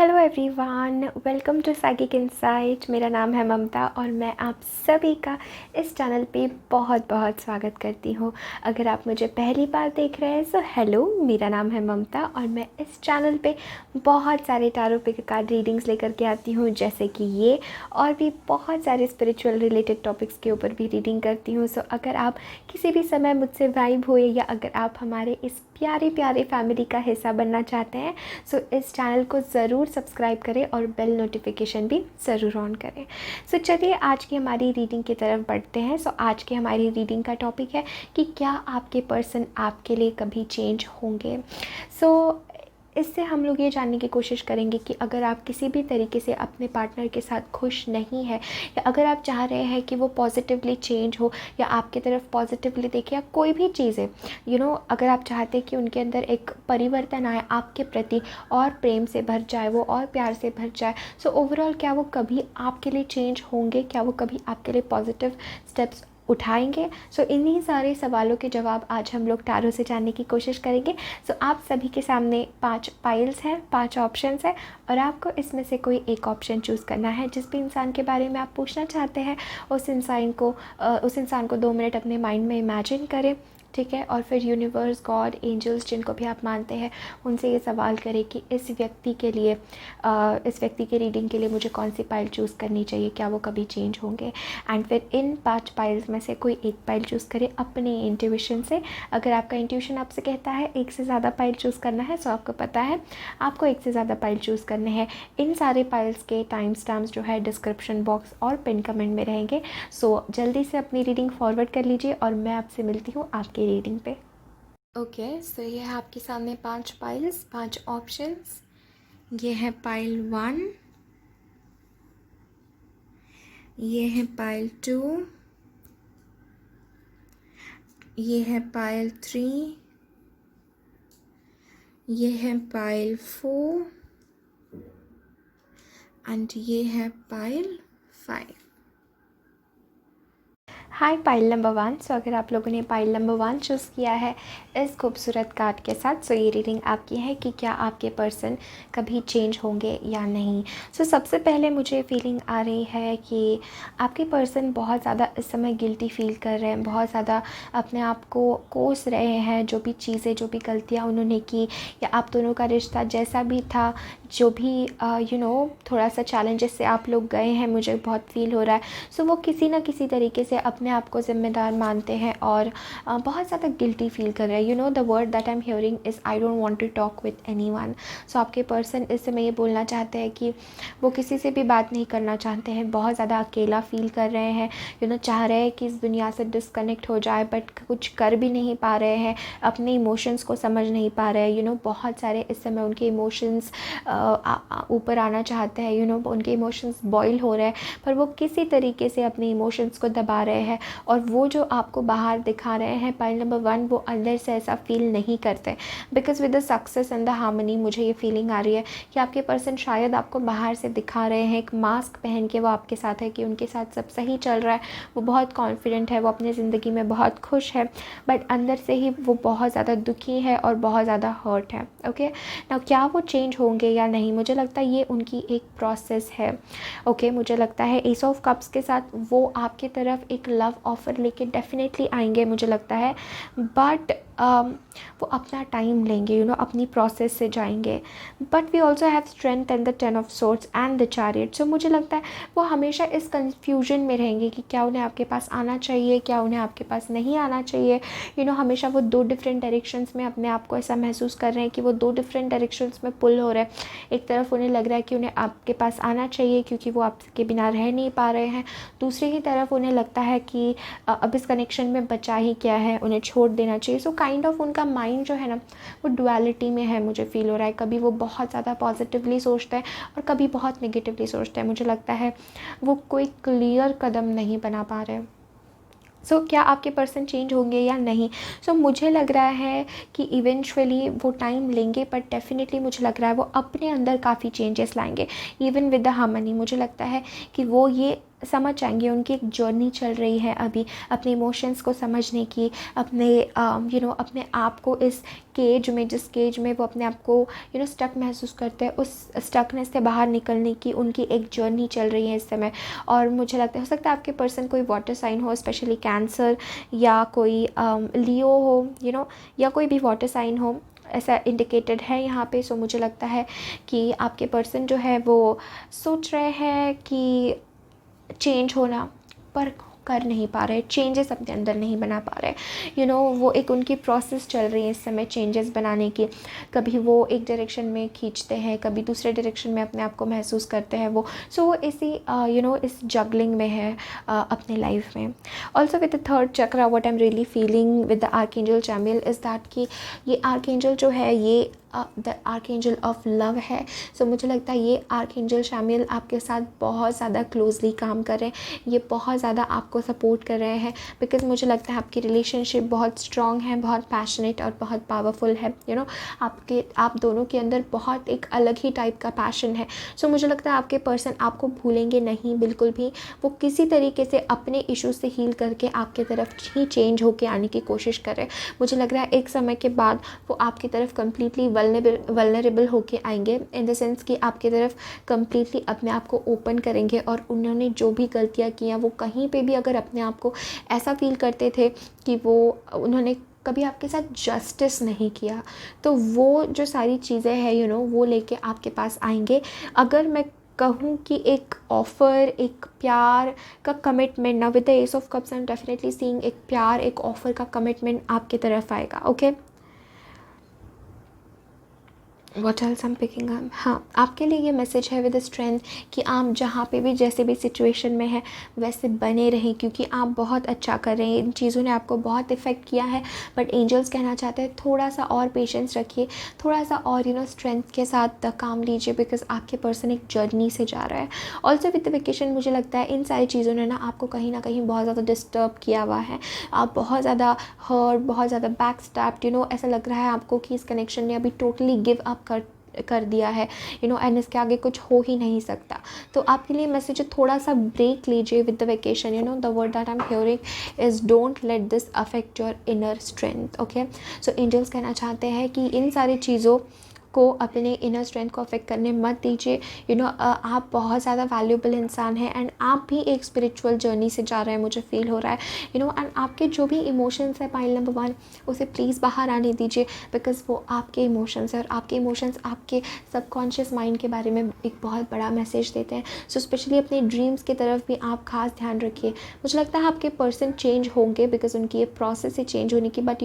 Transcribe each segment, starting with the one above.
Hello everyone, welcome to psychic insight. मेरा नाम है ममता और मैं आप सभी का इस चैनल पे बहुत बहुत स्वागत करती हूँ। अगर आप मुझे पहली बार देख रहे हैं तो हेलो, मेरा नाम है ममता और मैं इस चैनल पे बहुत सारे टैरो पिक कार्ड रीडिंग्स लेकर के आती हूँ, जैसे कि ये और भी बहुत सारे स्पिरिचुअल रिलेटेड टॉपिक्स के ऊपर भी रीडिंग करती हूँ। सो अगर आप किसी भी समय मुझसे वाइब हुए या अगर आप हमारे इस प्यारे प्यारे फैमिली का हिस्सा बनना चाहते हैं सो इस चैनल को ज़रूर सब्सक्राइब करें और बेल नोटिफिकेशन भी ज़रूर ऑन करें। सो चलिए आज की हमारी रीडिंग की तरफ बढ़ते हैं। सो आज की हमारी रीडिंग का टॉपिक है कि क्या आपके पर्सन आपके लिए कभी चेंज होंगे। सो इससे हम लोग ये जानने की कोशिश करेंगे कि अगर आप किसी भी तरीके से अपने पार्टनर के साथ खुश नहीं है या अगर आप चाह रहे हैं कि वो पॉजिटिवली चेंज हो या आपकी तरफ पॉजिटिवली देखे या कोई भी चीज़ें अगर आप चाहते हैं कि उनके अंदर एक परिवर्तन आए आपके प्रति और प्रेम से भर जाए, वो और प्यार से भर जाए, सो ओवरऑल क्या वो कभी आपके लिए चेंज होंगे, क्या वो कभी आपके लिए पॉजिटिव स्टेप्स उठाएंगे। सो इन्हीं सारे सवालों के जवाब आज हम लोग टैरो से जानने की कोशिश करेंगे। सो आप सभी के सामने 5 पाइल्स हैं, 5 ऑप्शंस हैं और आपको इसमें से कोई एक ऑप्शन चूज़ करना है। जिस भी इंसान के बारे में आप पूछना चाहते हैं उस इंसान को 2 मिनट अपने माइंड में इमेजिन करें, ठीक है। और फिर यूनिवर्स, गॉड, एंजल्स जिनको भी आप मानते हैं उनसे ये सवाल करें कि इस व्यक्ति के रीडिंग के लिए मुझे कौन सी पाइल चूज़ करनी चाहिए, क्या वो कभी चेंज होंगे। एंड फिर इन 5 पाइल्स में से कोई एक पाइल चूज़ करें अपने इंट्यूशन से। अगर आपका इंट्यूशन आपसे कहता है एक से ज़्यादा पाइल चूज़ करना है, सो आपको पता है आपको एक से ज़्यादा पाइल चूज़ करने हैं। इन सारे पाइल्स के टाइम स्टैम्प्स जो है डिस्क्रिप्शन बॉक्स और पिन कमेंट में रहेंगे। सो जल्दी से अपनी रीडिंग फॉरवर्ड कर लीजिए और मैं आपसे मिलती हूँ आपकी रीडिंग पे। ओके, सो ये है आपके सामने 5 पाइल्स, 5 ऑप्शंस। ये है पाइल 1, ये है पाइल 2, ये है पाइल 3, ये है पाइल 4 एंड ये है पाइल 5। हाय पाइल नंबर 1। सो अगर आप लोगों ने पाइल नंबर 1 चूज़ किया है इस खूबसूरत कार्ड के साथ, सो ये रीडिंग आपकी है कि क्या आपके पर्सन कभी चेंज होंगे या नहीं। सो सबसे पहले मुझे फीलिंग आ रही है कि आपके पर्सन बहुत ज़्यादा इस समय गिल्टी फील कर रहे हैं, बहुत ज़्यादा अपने आप को कोस रहे हैं। जो भी चीज़ें, जो भी गलतियाँ उन्होंने की या आप दोनों का रिश्ता जैसा भी था, जो भी थोड़ा सा चैलेंजेस से आप लोग गए हैं, मुझे बहुत फील हो रहा है। सो वो किसी ना किसी तरीके से अपने आप को ज़िम्मेदार मानते हैं और बहुत ज़्यादा गिल्टी फील कर रहे हैं। The word that I am hearing is I don't want to talk with anyone. So आपके पर्सन इस समय ये बोलना चाहते हैं कि वो किसी से भी बात नहीं करना चाहते हैं, बहुत ज़्यादा अकेला फील कर रहे हैं। चाह रहे हैं कि इस दुनिया से डिस्कनेक्ट हो जाए बट कुछ कर भी नहीं पा रहे हैं, अपने इमोशंस को समझ नहीं पा रहे हैं। बहुत सारे इस समय उनके इमोशंस ऊपर आना चाहते हैं। उनके इमोशंस बॉईल हो रहे हैं पर वो किसी तरीके से अपने इमोशंस को दबा रहे हैं और वो जो आपको बाहर दिखा रहे हैं पाइल नंबर 1, वो अंदर से ऐसा फील नहीं करते। Because with the success and the harmony मुझे ये फीलिंग आ रही है कि आपके पर्सन शायद आपको बाहर से दिखा रहे हैं, एक मास्क पहन के वो आपके साथ है कि उनके साथ सब सही चल रहा है, वो बहुत कॉन्फिडेंट है, वो अपनी ज़िंदगी में बहुत खुश है, बट अंदर से ही वो बहुत ज़्यादा दुखी है और बहुत ज़्यादा हर्ट है। ओके ना, क्या वो चेंज होंगे या नहीं, मुझे लगता है ये उनकी एक प्रोसेस है। ओके मुझे लगता है एस ऑफ कप्स के साथ वो आपकी तरफ एक लव ऑफ़र लेके डेफिनेटली आएंगे, मुझे लगता है। बट वो अपना टाइम लेंगे, अपनी प्रोसेस से जाएंगे। But we also have strength and the 10 of swords and the chariot. So मुझे लगता है वो हमेशा इस कन्फ्यूजन में रहेंगे कि क्या उन्हें आपके पास आना चाहिए, क्या उन्हें आपके पास नहीं आना चाहिए। हमेशा वो 2 डिफरेंट डायरेक्शंस में अपने आप को ऐसा महसूस कर रहे हैं कि वो 2 डिफरेंट डायरेक्शंस में पुल हो रहे हैं। एक तरफ उन्हें लग रहा है कि उन्हें आपके पास आना चाहिए क्योंकि वो आपके बिना रह नहीं पा रहे हैं, दूसरी ही तरफ उन्हें लगता है कि अब इस कनेक्शन में बचा ही क्या है, उन्हें छोड़ देना चाहिए। सो काइंड ऑफ उनका माइंड जो है ना वो डुअलिटी में है, मुझे फील हो रहा है। कभी वो बहुत ज़्यादा पॉजिटिवली सोचते हैं और कभी बहुत नेगेटिवली सोचते हैं। मुझे लगता है वो कोई क्लियर कदम नहीं बना पा रहे। सो क्या आपके पर्सन चेंज होंगे या नहीं। सो मुझे लग रहा है कि इवेंचुअली वो टाइम लेंगे, बट डेफिनेटली मुझे लग रहा है वो अपने अंदर काफ़ी चेंजेस लाएंगे इवन विद द हार्मनी। मुझे लगता है कि वो ये समझ जाएंगे। उनकी एक जर्नी चल रही है अभी अपने इमोशंस को समझने की, अपने अपने आप को इस केज में, जिस केज में वो अपने आप को स्टक महसूस करते हैं, उस स्टकनेस से बाहर निकलने की उनकी एक जर्नी चल रही है इस समय। और मुझे लगता है हो सकता है आपके पर्सन कोई वाटर साइन हो, स्पेशली कैंसर, या कोई लियो हो, या कोई भी वाटर साइन हो, ऐसा इंडिकेटेड है यहाँ पे। सो मुझे लगता है कि आपके पर्सन जो है वो सोच रहे हैं कि चेंज होना, पर कर नहीं पा रहे, चेंजेस अपने अंदर नहीं बना पा रहे। वो एक उनकी प्रोसेस चल रही है इस समय चेंजेस बनाने की। कभी वो एक डायरेक्शन में खींचते हैं, कभी दूसरे डायरेक्शन में अपने आप को महसूस करते हैं वो। सो वो इसी इस जगलिंग में है अपने लाइफ में। Also with the third chakra, what I am really feeling with the archangel Chamuel is that कि ये आर्कएंजल जो है ये द आर्कएंजल ऑफ लव है। सो मुझे लगता है ये आर्कएंजल शामिल आपके साथ बहुत ज़्यादा क्लोजली काम कर रहे हैं, ये बहुत ज़्यादा आपको सपोर्ट कर रहे हैं, बिकॉज मुझे लगता है आपकी रिलेशनशिप बहुत स्ट्रॉन्ग है, बहुत पैशनेट और बहुत पावरफुल है। आप दोनों के अंदर बहुत एक अलग ही टाइप का पैशन है। सो मुझे लगता है आपके पर्सन आपको भूलेंगे नहीं बिल्कुल भी। वो किसी तरीके से अपने इशू से हील करके आपके तरफ ही चेंज होके आने की कोशिश कर रहे हैं। मुझे लग रहा है एक समय के बाद वो आपकी तरफ कम्प्लीटली वल्नरेबल होके आएंगे, इन द सेंस कि आपकी तरफ कम्प्लीटली अपने आप को ओपन करेंगे। और उन्होंने जो भी गलतियाँ की, वो कहीं पे भी अगर अपने आप को ऐसा फील करते थे कि उन्होंने कभी आपके साथ जस्टिस नहीं किया, तो वो जो सारी चीज़ें हैं वो लेके आपके पास आएंगे। अगर मैं कहूँ कि एक ऑफ़र, एक प्यार का कमिटमेंट ना, with the S of cups I am definitely seeing एक प्यार, एक ऑफ़र का कमिटमेंट आपकी तरफ आएगा। Okay, what else I am picking up. हाँ, आपके लिए ये मैसेज है विद स्ट्रेंथ कि आप जहाँ पे भी जैसे भी सिचुएशन में है वैसे बने रहें, क्योंकि आप बहुत अच्छा कर रहे हैं। इन चीज़ों ने आपको बहुत इफ़ेक्ट किया है, बट एंजल्स कहना चाहते हैं थोड़ा सा और पेशेंस रखिए, थोड़ा सा और स्ट्रेंथ के साथ काम लीजिए, बिकॉज आपके पर्सन एक जर्नी से जा रहा है। ऑल्सो विद द वेकेशन मुझे लगता है इन सारी चीज़ों ने ना आपको कहीं ना कहीं बहुत ज़्यादा डिस्टर्ब किया हुआ है। आप बहुत ज़्यादा हर्ट, बहुत ज़्यादा बैक स्टैप्ड, ऐसा लग रहा है आपको कि इस कनेक्शन ने अभी टोटली गिव अप कर दिया है, एंड इसके आगे कुछ हो ही नहीं सकता। तो आपके लिए मैसेज है थोड़ा सा ब्रेक लीजिए with the vacation. The word that I am hearing is don't let this affect your inner strength. Okay, so angels कहना चाहते हैं कि इन सारी चीज़ों को अपने इनर स्ट्रेंथ को अफेक्ट करने मत दीजिए। आप बहुत ज़्यादा वैल्यूएबल इंसान हैं, एंड आप भी एक स्पिरिचुअल जर्नी से जा रहे हैं, मुझे फील हो रहा है। एंड आपके जो भी इमोशंस है पाइल नंबर 1, उसे प्लीज़ बाहर आने दीजिए, बिकॉज वो आपके इमोशंस है, और आपके इमोशंस आपके सबकॉन्शियस माइंड के बारे में एक बहुत बड़ा मैसेज देते हैं। सो स्पेशली अपने ड्रीम्स की तरफ भी आप खास ध्यान रखिए। मुझे लगता है आपके पर्सन चेंज होंगे, बिकॉज उनकी ये प्रोसेस है चेंज होने की, बट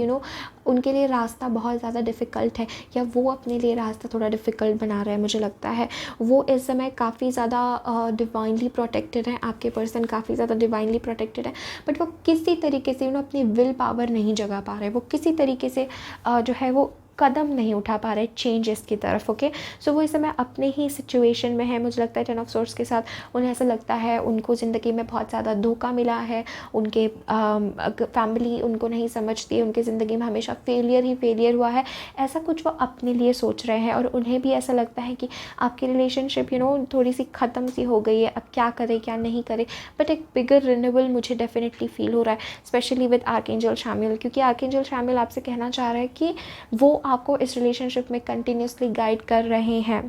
उनके लिए रास्ता बहुत ज़्यादा डिफ़िकल्ट है, या वो अपने लिए रास्ता थोड़ा डिफ़िकल्ट बना रहा है। मुझे लगता है वो इस समय काफ़ी ज़्यादा डिवाइनली प्रोटेक्टेड है, आपके पर्सन काफ़ी ज़्यादा डिवाइनली प्रोटेक्टेड है, बट वो किसी तरीके से अपनी विल पावर नहीं जगा पा रहे, वो किसी तरीके से जो है वो कदम नहीं उठा पा रहे चेंजेस की तरफ। ओके, सो वो इस समय अपने ही सिचुएशन में है। मुझे लगता है 10 ऑफ सोर्ड्स के साथ उन्हें ऐसा लगता है उनको ज़िंदगी में बहुत ज़्यादा धोखा मिला है, उनके फैमिली उनको नहीं समझती है, उनकी ज़िंदगी में हमेशा फेलियर ही फेलियर हुआ है, ऐसा कुछ वो अपने लिए सोच रहे हैं। और उन्हें भी ऐसा लगता है कि आपकी रिलेशनशिप थोड़ी सी ख़त्म सी हो गई है, अब क्या करे क्या नहीं करे। बट एक बिगर रिन्यूअल मुझे डेफिनेटली फील हो रहा है, स्पेशली विद आर्कएंजल शामिल, क्योंकि आर्कएंजल शामिल आपसे कहना चाह रहा है कि वो आपको इस रिलेशनशिप में कंटिन्यूसली गाइड कर रहे हैं।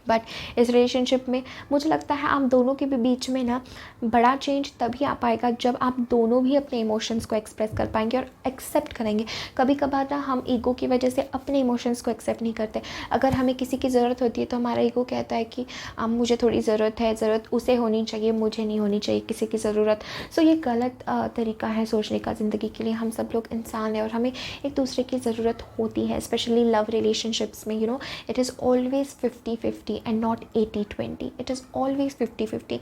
बट इस रिलेशनशिप में मुझे लगता है आप दोनों के भी बीच में ना बड़ा चेंज तभी आ पाएगा जब आप दोनों भी अपने इमोशंस को एक्सप्रेस कर पाएंगे और एक्सेप्ट करेंगे। कभी कभार ना हम ईगो की वजह से अपने इमोशंस को एक्सेप्ट नहीं करते। अगर हमें किसी की ज़रूरत होती है तो हमारा ईगो कहता है कि मुझे थोड़ी ज़रूरत है, ज़रूरत उसे होनी चाहिए, मुझे नहीं होनी चाहिए किसी की ज़रूरत। सो ये गलत तरीका है सोचने का। ज़िंदगी के लिए हम सब लोग इंसान हैं और हमें एक दूसरे की ज़रूरत होती है, स्पेशली लव रिलेशनशिप्स में। It is always 50-50 and not 80-20। It is always 50-50।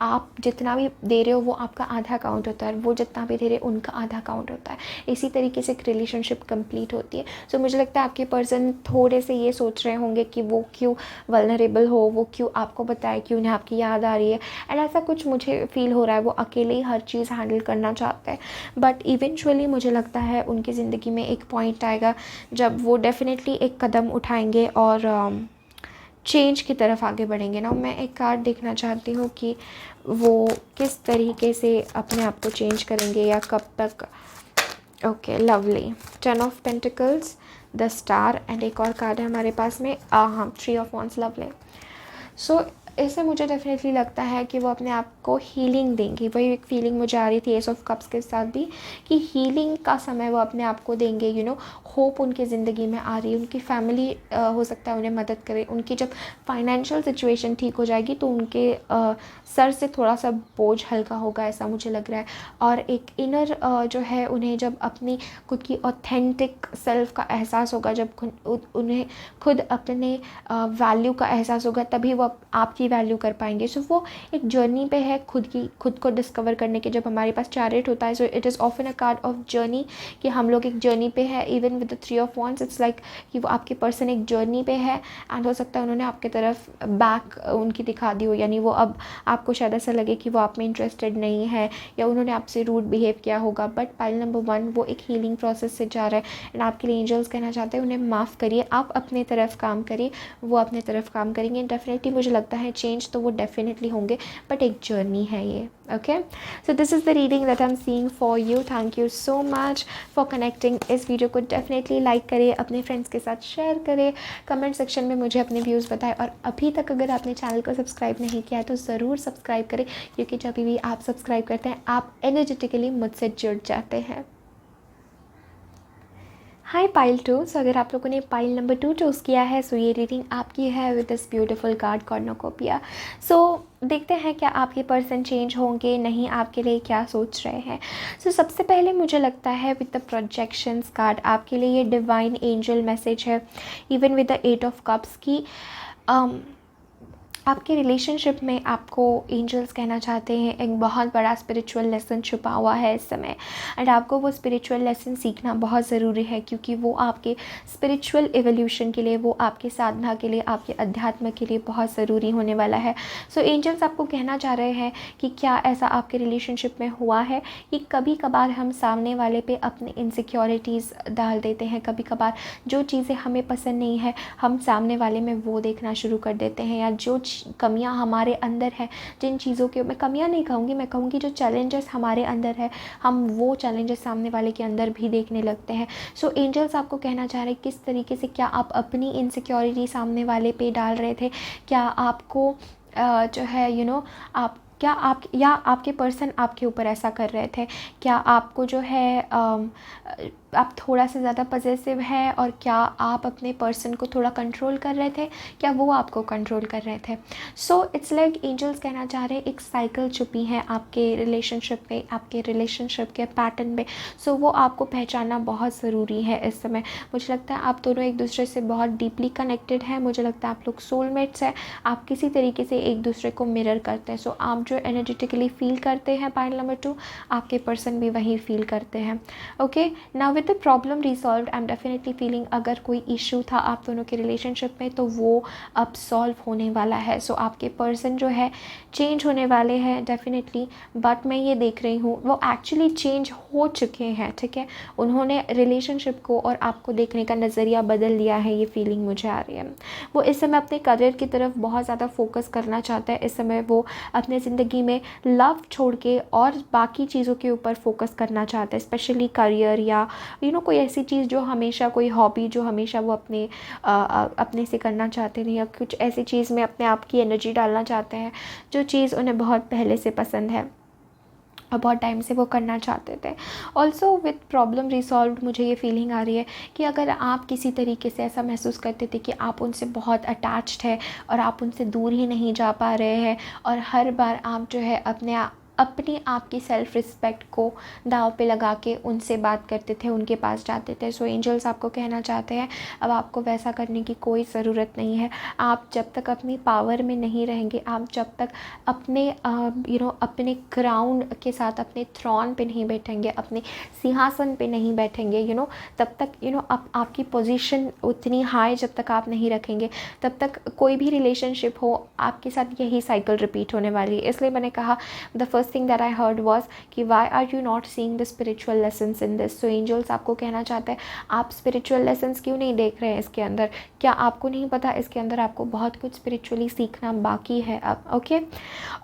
आप जितना भी दे रहे हो वो आपका आधा काउंट होता है, वो जितना भी दे रहे हो उनका आधा काउंट होता है। इसी तरीके से एक रिलेशनशिप कंप्लीट होती है। सो मुझे लगता है आपके पर्सन थोड़े से ये सोच रहे होंगे कि वो क्यों वल्नरेबल हो, वो क्यों आपको बताए कि उन्हें आपकी याद आ रही है, एंड ऐसा कुछ मुझे फील हो रहा है। वो अकेले ही हर चीज़ हैंडल करना चाहते हैं, बट इवेंचुअली मुझे लगता है उनकी ज़िंदगी में एक पॉइंट आएगा जब वो डेफिनेटली एक कदम उठाएंगे और चेंज की तरफ आगे बढ़ेंगे ना। मैं एक कार्ड देखना चाहती हूँ कि वो किस तरीके से अपने आप को चेंज करेंगे या कब तक। Okay, lovely. 10 of pentacles, the star and एक और कार्ड है हमारे पास में, हाँ, 3 ऑफ वॉन्ड्स, लवली। सो इससे मुझे डेफिनेटली लगता है कि वो अपने आप को हीलिंग देंगी। वही एक फीलिंग मुझे आ रही थी एस ऑफ कप्स के साथ भी, कि हीलिंग का समय वो अपने आप को देंगे। होप उनकी ज़िंदगी में आ रही है। उनकी फैमिली हो सकता है उन्हें मदद करे। उनकी जब फाइनेंशियल सिचुएशन ठीक हो जाएगी तो उनके सर से थोड़ा सा बोझ हल्का होगा, ऐसा मुझे लग रहा है। और एक इनर जो है, उन्हें जब अपनी खुद की ऑथेंटिक सेल्फ का एहसास होगा, जब उन्हें खुद अपने वैल्यू का एहसास होगा, तभी वो आपकी वैल्यू कर पाएंगे। सो वो एक जर्नी पे है खुद को डिस्कवर करने के। जब हमारे पास चैरियट होता है, so it is often a card of journey, कि हम लोग एक जर्नी पे है। Even with the 3 of wands, it's like कि वो आपके पर्सन एक जर्नी पे है। एंड हो सकता है उन्होंने आपके तरफ बैक उनकी दिखा दी हो, यानी वो अब आपको शायद ऐसा लगे कि वो आप में इंटरेस्टेड नहीं है, या उन्होंने आपसे रूड बिहेव किया होगा। बट पाइल नंबर 1 वो एक हीलिंग प्रोसेस से जा रहा है। एंड आपके लिए एंजल्स कहना चाहते हैं उन्हें माफ़ करिए, आप अपने तरफ काम करिए, वो अपने तरफ काम करेंगे। डेफिनेटली मुझे लगता है चेंज तो वो डेफिनेटली होंगे, बट एक जर्नी है ये। Okay, so this is the reading that I am seeing for you. Thank you so much for connecting. इस वीडियो को डेफिनेटली लाइक करें, अपने फ्रेंड्स के साथ शेयर करें, कमेंट सेक्शन में मुझे अपने व्यूज़ बताएं। और अभी तक अगर आपने चैनल को सब्सक्राइब नहीं किया है तो ज़रूर सब्सक्राइब करें, क्योंकि जब भी आप सब्सक्राइब करते हैं आप एनर्जेटिकली मुझसे जुड़ जाते हैं। हाय पाइल 2। सो अगर आप लोगों ने पाइल नंबर 2 चूज़ किया है, सो ये रीडिंग आपकी है with this beautiful card cornucopia. So देखते हैं क्या आपके पर्सन चेंज होंगे, नहीं, आपके लिए क्या सोच रहे हैं। सो सबसे पहले मुझे लगता है विद द प्रोजेक्शंस कार्ड आपके लिए ये डिवाइन एंजल मैसेज है, even with the 8 of cups की। आपके रिलेशनशिप में आपको एंजल्स कहना चाहते हैं एक बहुत बड़ा स्पिरिचुअल लेसन छुपा हुआ है इस समय। एंड आपको वो स्पिरिचुअल लेसन सीखना बहुत ज़रूरी है, क्योंकि वो आपके स्पिरिचुअल एवोल्यूशन के लिए, वो आपके साधना के लिए, आपके अध्यात्म के लिए बहुत ज़रूरी होने वाला है। सो एंजल्स आपको कहना चाह रहे हैं कि क्या ऐसा आपके रिलेशनशिप में हुआ है कि कभी कभार हम सामने वाले पे अपने इनसिक्योरिटीज़ डाल देते हैं। कभी कभार जो चीज़ें हमें पसंद नहीं है हम सामने वाले में वो देखना शुरू कर देते हैं, या जो कमियां हमारे अंदर है, जिन चीज़ों के, मैं कमियां नहीं कहूँगी, मैं कहूँगी जो चैलेंजेस हमारे अंदर है, हम वो चैलेंजेस सामने वाले के अंदर भी देखने लगते हैं। सो एंजल्स आपको कहना चाह रहे हैं किस तरीके से, क्या आप अपनी इनसिक्योरिटी सामने वाले पे डाल रहे थे, क्या आपको जो है आप, क्या आप या आपके पर्सन आपके ऊपर ऐसा कर रहे थे, क्या आपको जो है आप थोड़ा सा ज़्यादा पॉसेसिव है, और क्या आप अपने पर्सन को थोड़ा कंट्रोल कर रहे थे, क्या वो आपको कंट्रोल कर रहे थे। सो इट्स लाइक एंजल्स कहना चाह रहे हैं एक साइकिल छुपी है आपके रिलेशनशिप में, आपके रिलेशनशिप के पैटर्न में। सो वो आपको पहचानना बहुत ज़रूरी है इस समय। मुझे लगता है आप दोनों एक दूसरे से बहुत डीपली कनेक्टेड हैं। मुझे लगता है आप लोग सोलमेट्स हैं। आप किसी तरीके से एक दूसरे को मिरर करते हैं। सो आप जो एनर्जेटिकली फील करते हैं पाइल नंबर 2, आपके पर्सन भी वही फील करते हैं। Okay, now with the problem resolve, I am definitely feeling अगर कोई इशू था आप दोनों के रिलेशनशिप में तो वो अब सॉल्व होने वाला है। सो आपके पर्सन जो है चेंज होने वाले हैं डेफिनेटली, बट मैं ये देख रही हूँ वो एक्चुअली चेंज हो चुके हैं। ठीक है, उन्होंने रिलेशनशिप को और आपको देखने का नज़रिया बदल लिया है, ये फीलिंग मुझे आ रही है। वो इस समय अपने करियर की तरफ बहुत ज़्यादा फोकस करना चाहता है। इस समय वो अपने ज़िंदगी में लव छोड़ के और बाकी चीज़ों के ऊपर फोकस करना चाहता है, स्पेशली करियर, या कोई ऐसी चीज़ जो हमेशा, कोई हॉबी जो हमेशा वो अपने से करना चाहते हैं, या कुछ ऐसी चीज़ में अपने आप की एनर्जी डालना चाहते हैं जो चीज़ उन्हें बहुत पहले से पसंद है और बहुत टाइम से वो करना चाहते थे। ऑल्सो विथ प्रॉब्लम रिसॉल्व मुझे ये फीलिंग आ रही है कि अगर आप किसी तरीके से ऐसा महसूस करते थे कि आप उनसे बहुत अटैच्ड है और आप उनसे दूर ही नहीं जा पा रहे हैं, और हर बार आप जो है अपनी आपकी सेल्फ़ रिस्पेक्ट को दांव पे लगा के उनसे बात करते थे, उनके पास जाते थे। सो एंजल्स आपको कहना चाहते हैं अब आपको वैसा करने की कोई ज़रूरत नहीं है। आप जब तक अपनी पावर में नहीं रहेंगे, आप जब तक अपने अपने क्राउन के साथ अपने थ्रॉन पे नहीं बैठेंगे, अपने सिंहासन पे नहीं बैठेंगे, तब तक आपकी पोजीशन उतनी हाई जब तक आप नहीं रखेंगे, तब तक कोई भी रिलेशनशिप हो आपके साथ यही साइकिल रिपीट होने वाली है। इसलिए मैंने कहा the first first thing that I heard was कि why are you not seeing the spiritual lessons in this. So angels आपको कहना चाहते हैं आप स्पिरिचुअल लेसन्स क्यों नहीं देख रहे हैं इसके अंदर, क्या आपको नहीं पता इसके अंदर आपको बहुत कुछ स्पिरिचुअली सीखना बाकी है अब। Okay,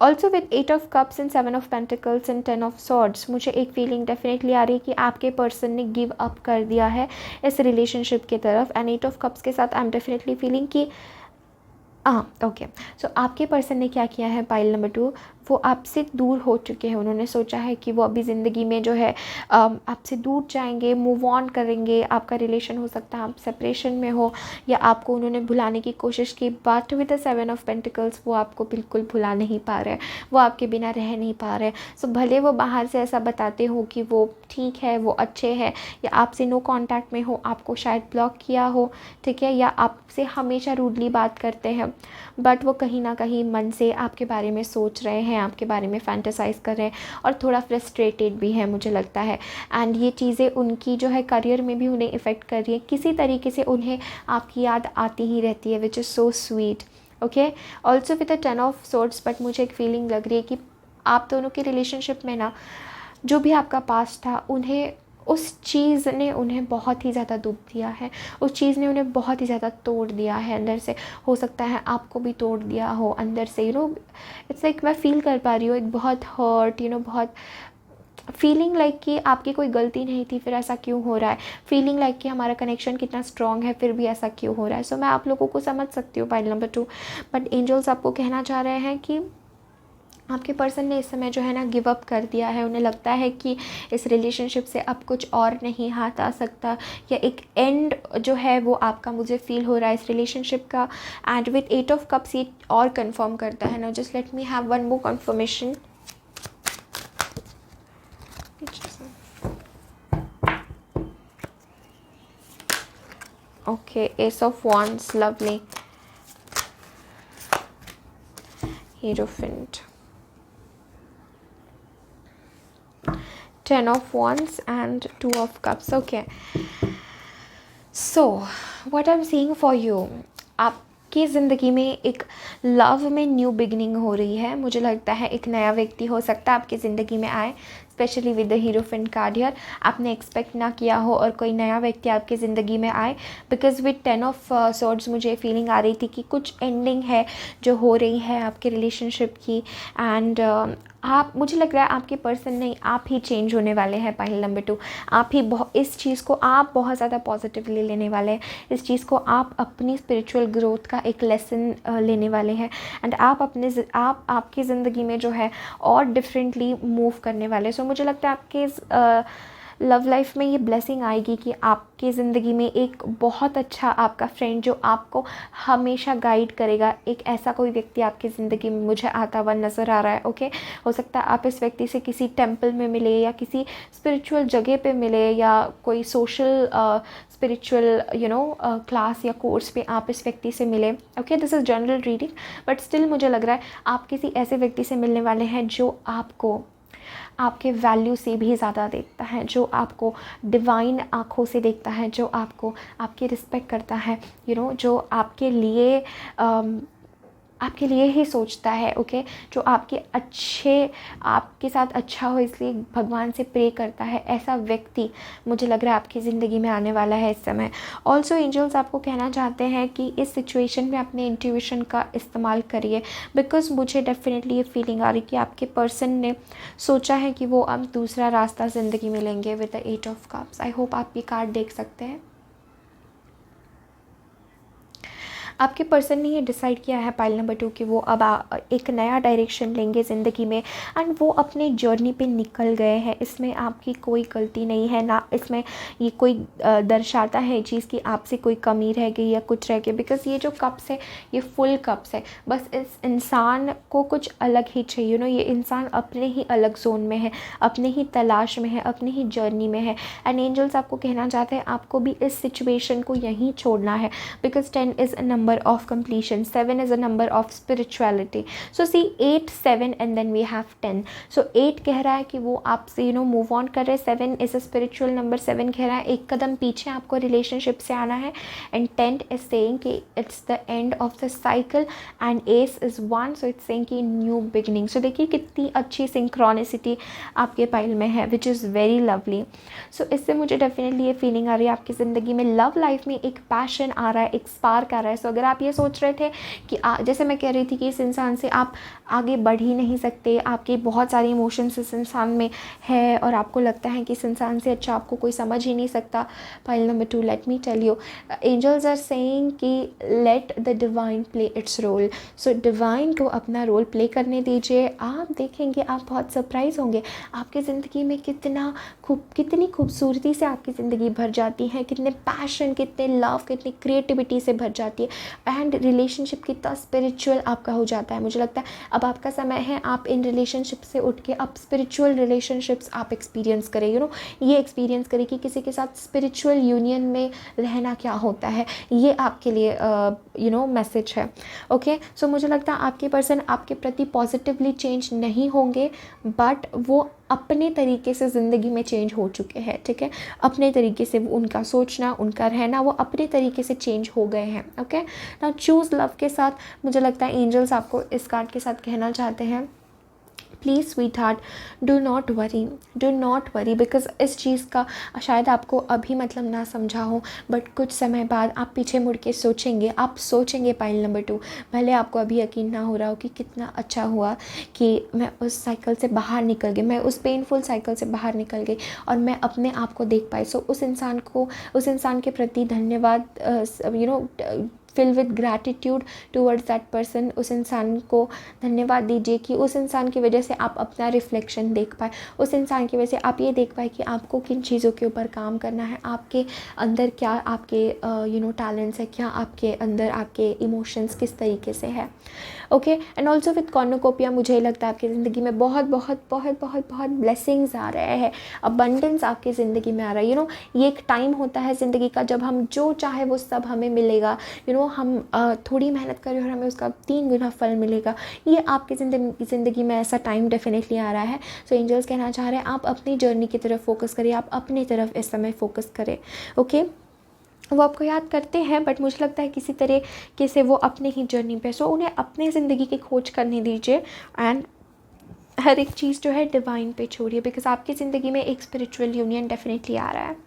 also with 8 of cups and 7 of pentacles and 10 of swords, मुझे एक फीलिंग डेफिनेटली आ रही है कि आपके पर्सन ने गिव अप कर दिया है इस रिलेशनशिप की तरफ। एंड 8 ऑफ कप्स के साथ आई एम डेफिनेटली फीलिंग कि ओके, सो आपके पर्सन ने क्या किया है पाइल नंबर 2, वो आपसे दूर हो चुके हैं। उन्होंने सोचा है कि वो अभी ज़िंदगी में जो है आपसे दूर जाएंगे, मूव ऑन करेंगे। आपका रिलेशन हो सकता है आप सेपरेशन में हो, या आपको उन्होंने भुलाने की कोशिश की, but with the 7 of pentacles वो आपको बिल्कुल भुला नहीं पा रहे, वो आपके बिना रह नहीं पा रहे। सो भले वो बाहर से ऐसा बताते हो कि वो ठीक है, वो अच्छे हैं, या आपसे नो कॉन्टैक्ट में हो, आपको शायद ब्लॉक किया हो, ठीक है, या आपसे हमेशा रूडली बात करते हैं, बट वो कहीं ना कहीं मन से आपके बारे में सोच रहे हैं, आपके बारे में फैंटेसाइज कर रहे हैं, और थोड़ा फ्रस्ट्रेटेड भी है मुझे लगता है। एंड ये चीज़ें उनकी जो है करियर में भी उन्हें इफ़ेक्ट कर रही है, किसी तरीके से उन्हें आपकी याद आती ही रहती है, which is so sweet. Okay, also with the 10 of swords, but मुझे एक फीलिंग लग रही है कि आप दोनों के रिलेशनशिप में ना जो भी आपका पास्ट था, उन्हें उस चीज़ ने उन्हें बहुत ही ज़्यादा दुख दिया है, उस चीज़ ने उन्हें बहुत ही ज़्यादा तोड़ दिया है अंदर से। हो सकता है आपको भी तोड़ दिया हो अंदर से, इट्स लाइक मैं फील कर पा रही हूँ एक बहुत हर्ट, बहुत फीलिंग लाइक कि आपकी कोई गलती नहीं थी फिर ऐसा क्यों हो रहा है, फीलिंग लाइक कि हमारा कनेक्शन कितना स्ट्रॉन्ग है फिर भी ऐसा क्यों हो रहा है। सो मैं आप लोगों को समझ सकती हूँ पाइल नंबर 2, बट एंजल्स आपको कहना चाह रहे हैं कि आपके पर्सन ने इस समय जो है ना गिव अप कर दिया है। उन्हें लगता है कि इस रिलेशनशिप से अब कुछ और नहीं हाथ आ सकता, या एक एंड जो है वो आपका मुझे फील हो रहा है इस रिलेशनशिप का। एंड विथ 8 ऑफ कप्स ये और कंफर्म करता है ना, just let me have one more confirmation. Okay, S of wands, lovely, Hierophant, 10 of wands and 2 of cups. Okay, so what I'm seeing for you, आपकी ज़िंदगी में एक लव में न्यू बिगनिंग हो रही है। मुझे लगता है एक नया व्यक्ति हो सकता है आपकी ज़िंदगी में आए, specially with the hierophant card here. आपने एक्सपेक्ट ना किया हो और कोई नया व्यक्ति आपकी ज़िंदगी में आए, बिकॉज विद 10 ऑफ सॉर्ड्स मुझे फीलिंग आ रही थी कि कुछ एंडिंग है जो हो रही है आपके रिलेशनशिप की। एंड मुझे लग रहा है आपके पर्सन नहीं, आप ही चेंज होने वाले हैं पाइल नंबर 2। आप ही इस चीज़ को आप बहुत ज़्यादा पॉजिटिवली लेने वाले हैं, इस चीज़ को आप अपनी स्पिरिचुअल ग्रोथ का एक लेसन लेने वाले हैं। एंड आप आपकी ज़िंदगी में जो है और डिफरेंटली मूव करने वाले। सो मुझे लगता है आपके लव लाइफ में ये ब्लेसिंग आएगी कि आपकी ज़िंदगी में एक बहुत अच्छा आपका फ्रेंड जो आपको हमेशा गाइड करेगा, एक ऐसा कोई व्यक्ति आपकी ज़िंदगी में मुझे आता हुआ नज़र आ रहा है। ओके, हो सकता है आप इस व्यक्ति से किसी टेम्पल में मिले, या किसी स्पिरिचुअल जगह पे मिले, या कोई सोशल स्पिरिचुअल क्लास या कोर्स पे आप इस व्यक्ति से मिले। Okay, this is general reading, but still मुझे लग रहा है आप किसी ऐसे व्यक्ति से मिलने वाले हैं जो आपको आपके वैल्यू से भी ज़्यादा देखता है, जो आपको डिवाइन आँखों से देखता है, जो आपको आपकी रिस्पेक्ट करता है, जो आपके लिए ही सोचता है। ओके, जो आपके साथ अच्छा हो इसलिए भगवान से प्रे करता है, ऐसा व्यक्ति मुझे लग रहा है आपकी ज़िंदगी में आने वाला है इस समय। ऑल्सो एंजल्स आपको कहना चाहते हैं कि इस सिचुएशन में अपने इंट्यूशन का इस्तेमाल करिए, बिकॉज मुझे डेफिनेटली ये फीलिंग आ रही कि आपके पर्सन ने सोचा है कि वो अब दूसरा रास्ता ज़िंदगी में लेंगे with the 8 of cups. I hope आप ये कार्ड देख सकते हैं। आपके पर्सन ने ये डिसाइड किया है पाइल नंबर 2 कि वो अब एक नया डायरेक्शन लेंगे ज़िंदगी में, एंड वो अपने जर्नी पे निकल गए हैं। इसमें आपकी कोई गलती नहीं है, ना इसमें ये कोई दर्शाता है चीज़ कि आपसे कोई कमी रह गई या कुछ रह गया, बिकॉज़ ये जो कप्स है ये फुल कप्स है। बस इस इंसान को कुछ अलग ही चाहिए, ये इंसान अपने ही अलग जोन में है, अपने ही तलाश में है, अपनी ही जर्नी में है। एंड एंजल्स आपको कहना चाहते हैं आपको भी इस सिचुएशन को यहीं छोड़ना है, because 10 is a number number of completion, 7 is a number of spirituality. So see 8, 7 and then we have 10. So 8 कह रहा है कि वो आपसे move on कर रहे हैं. 7 is a spiritual number. 7 कह रहा है एक कदम पीछे आपको relationship से आना है. And 10 is saying कि it's the end of the cycle. And ace is 1, so it's saying कि new beginning. So देखिए कितनी अच्छी synchronicity आपके पाइल में है, which is very lovely. So इससे मुझे definitely ये feeling आ रही है आपकी ज़िंदगी में लव लाइफ में एक पैशन आ रहा है, एक स्पार्क आ रहा है. सो अगर आप ये सोच रहे थे कि जैसे मैं कह रही थी कि इस इंसान से आप आगे बढ़ ही नहीं सकते, आपके बहुत सारे इमोशंस इस इंसान में है और आपको लगता है कि इस इंसान से अच्छा आपको कोई समझ ही नहीं सकता. Pile number 2, let me tell you, angels are saying कि let the divine play its role. So divine को अपना रोल प्ले करने दीजिए. आप देखेंगे आप बहुत सरप्राइज होंगे. आपकी ज़िंदगी में कितनी खूबसूरती से आपकी ज़िंदगी भर जाती है, कितने पैशन, कितने लव, कितनी क्रिएटिविटी से भर जाती है. एंड रिलेशनशिप कितना स्पिरिचुअल आपका हो जाता है. मुझे लगता है अब आपका समय है आप इन रिलेशनशिप से उठ के अब स्पिरिचुअल रिलेशनशिप्स आप एक्सपीरियंस करें. ये एक्सपीरियंस करें कि किसी के साथ स्पिरिचुअल यूनियन में रहना क्या होता है. ये आपके लिए मैसेज है. ओके, सो मुझे लगता है आपके पर्सन आपके प्रति पॉजिटिवली चेंज नहीं होंगे, बट वो अपने तरीके से ज़िंदगी में चेंज हो चुके हैं. ठीक है, अपने तरीके से उनका सोचना, उनका रहना, वो अपने तरीके से चेंज हो गए हैं. ओके, नाउ चूज़ लव के साथ मुझे लगता है एंजल्स आपको इस कार्ड के साथ कहना चाहते हैं, please sweet heart, do not worry because इस चीज़ का शायद आपको अभी मतलब ना समझा हो, बट कुछ समय बाद आप पीछे मुड़ के सोचेंगे पाइल नंबर 2, भले आपको अभी यकीन ना हो रहा हो कि कितना अच्छा हुआ कि मैं उस साइकिल से बाहर निकल गई, मैं उस पेनफुल साइकिल से बाहर निकल गई और मैं अपने आप को देख पाई. सो उस इंसान के प्रति धन्यवाद, fill with gratitude towards that person. उस इंसान को धन्यवाद दीजिए कि उस इंसान की वजह से आप अपना रिफ्लेक्शन देख पाए, उस इंसान की वजह से आप ये देख पाए कि आपको किन चीज़ों के ऊपर काम करना है, आपके अंदर क्या आपके टैलेंट्स है, क्या आपके अंदर आपके इमोशंस किस तरीके से है. Okay, and also with cornucopia मुझे लगता है आपकी ज़िंदगी में बहुत बहुत बहुत बहुत बहुत ब्लेसिंग्स आ रहे हैं, अबंडेंस आपकी ज़िंदगी में आ रहा है. ये एक टाइम होता है ज़िंदगी का जब हम जो चाहे वो सब हमें मिलेगा. हम थोड़ी मेहनत करें और हमें उसका 3 गुना फल मिलेगा. ये आपकी ज़िंदगी में ऐसा टाइम डेफिनेटली आ रहा है. सो एंजल्स कहना चाह रहे हैं आप अपनी जर्नी की तरफ फोकस करिए, आप अपनी तरफ इस समय फोकस करें. ओके, वो आपको याद करते हैं, बट मुझे लगता है किसी तरीके से वो अपने ही जर्नी पे. सो उन्हें अपने ज़िंदगी की खोज करने दीजिए एंड हर एक चीज़ जो है डिवाइन पे छोड़िए, बिकॉज आपकी ज़िंदगी में एक स्पिरिचुअल यूनियन डेफिनेटली आ रहा है.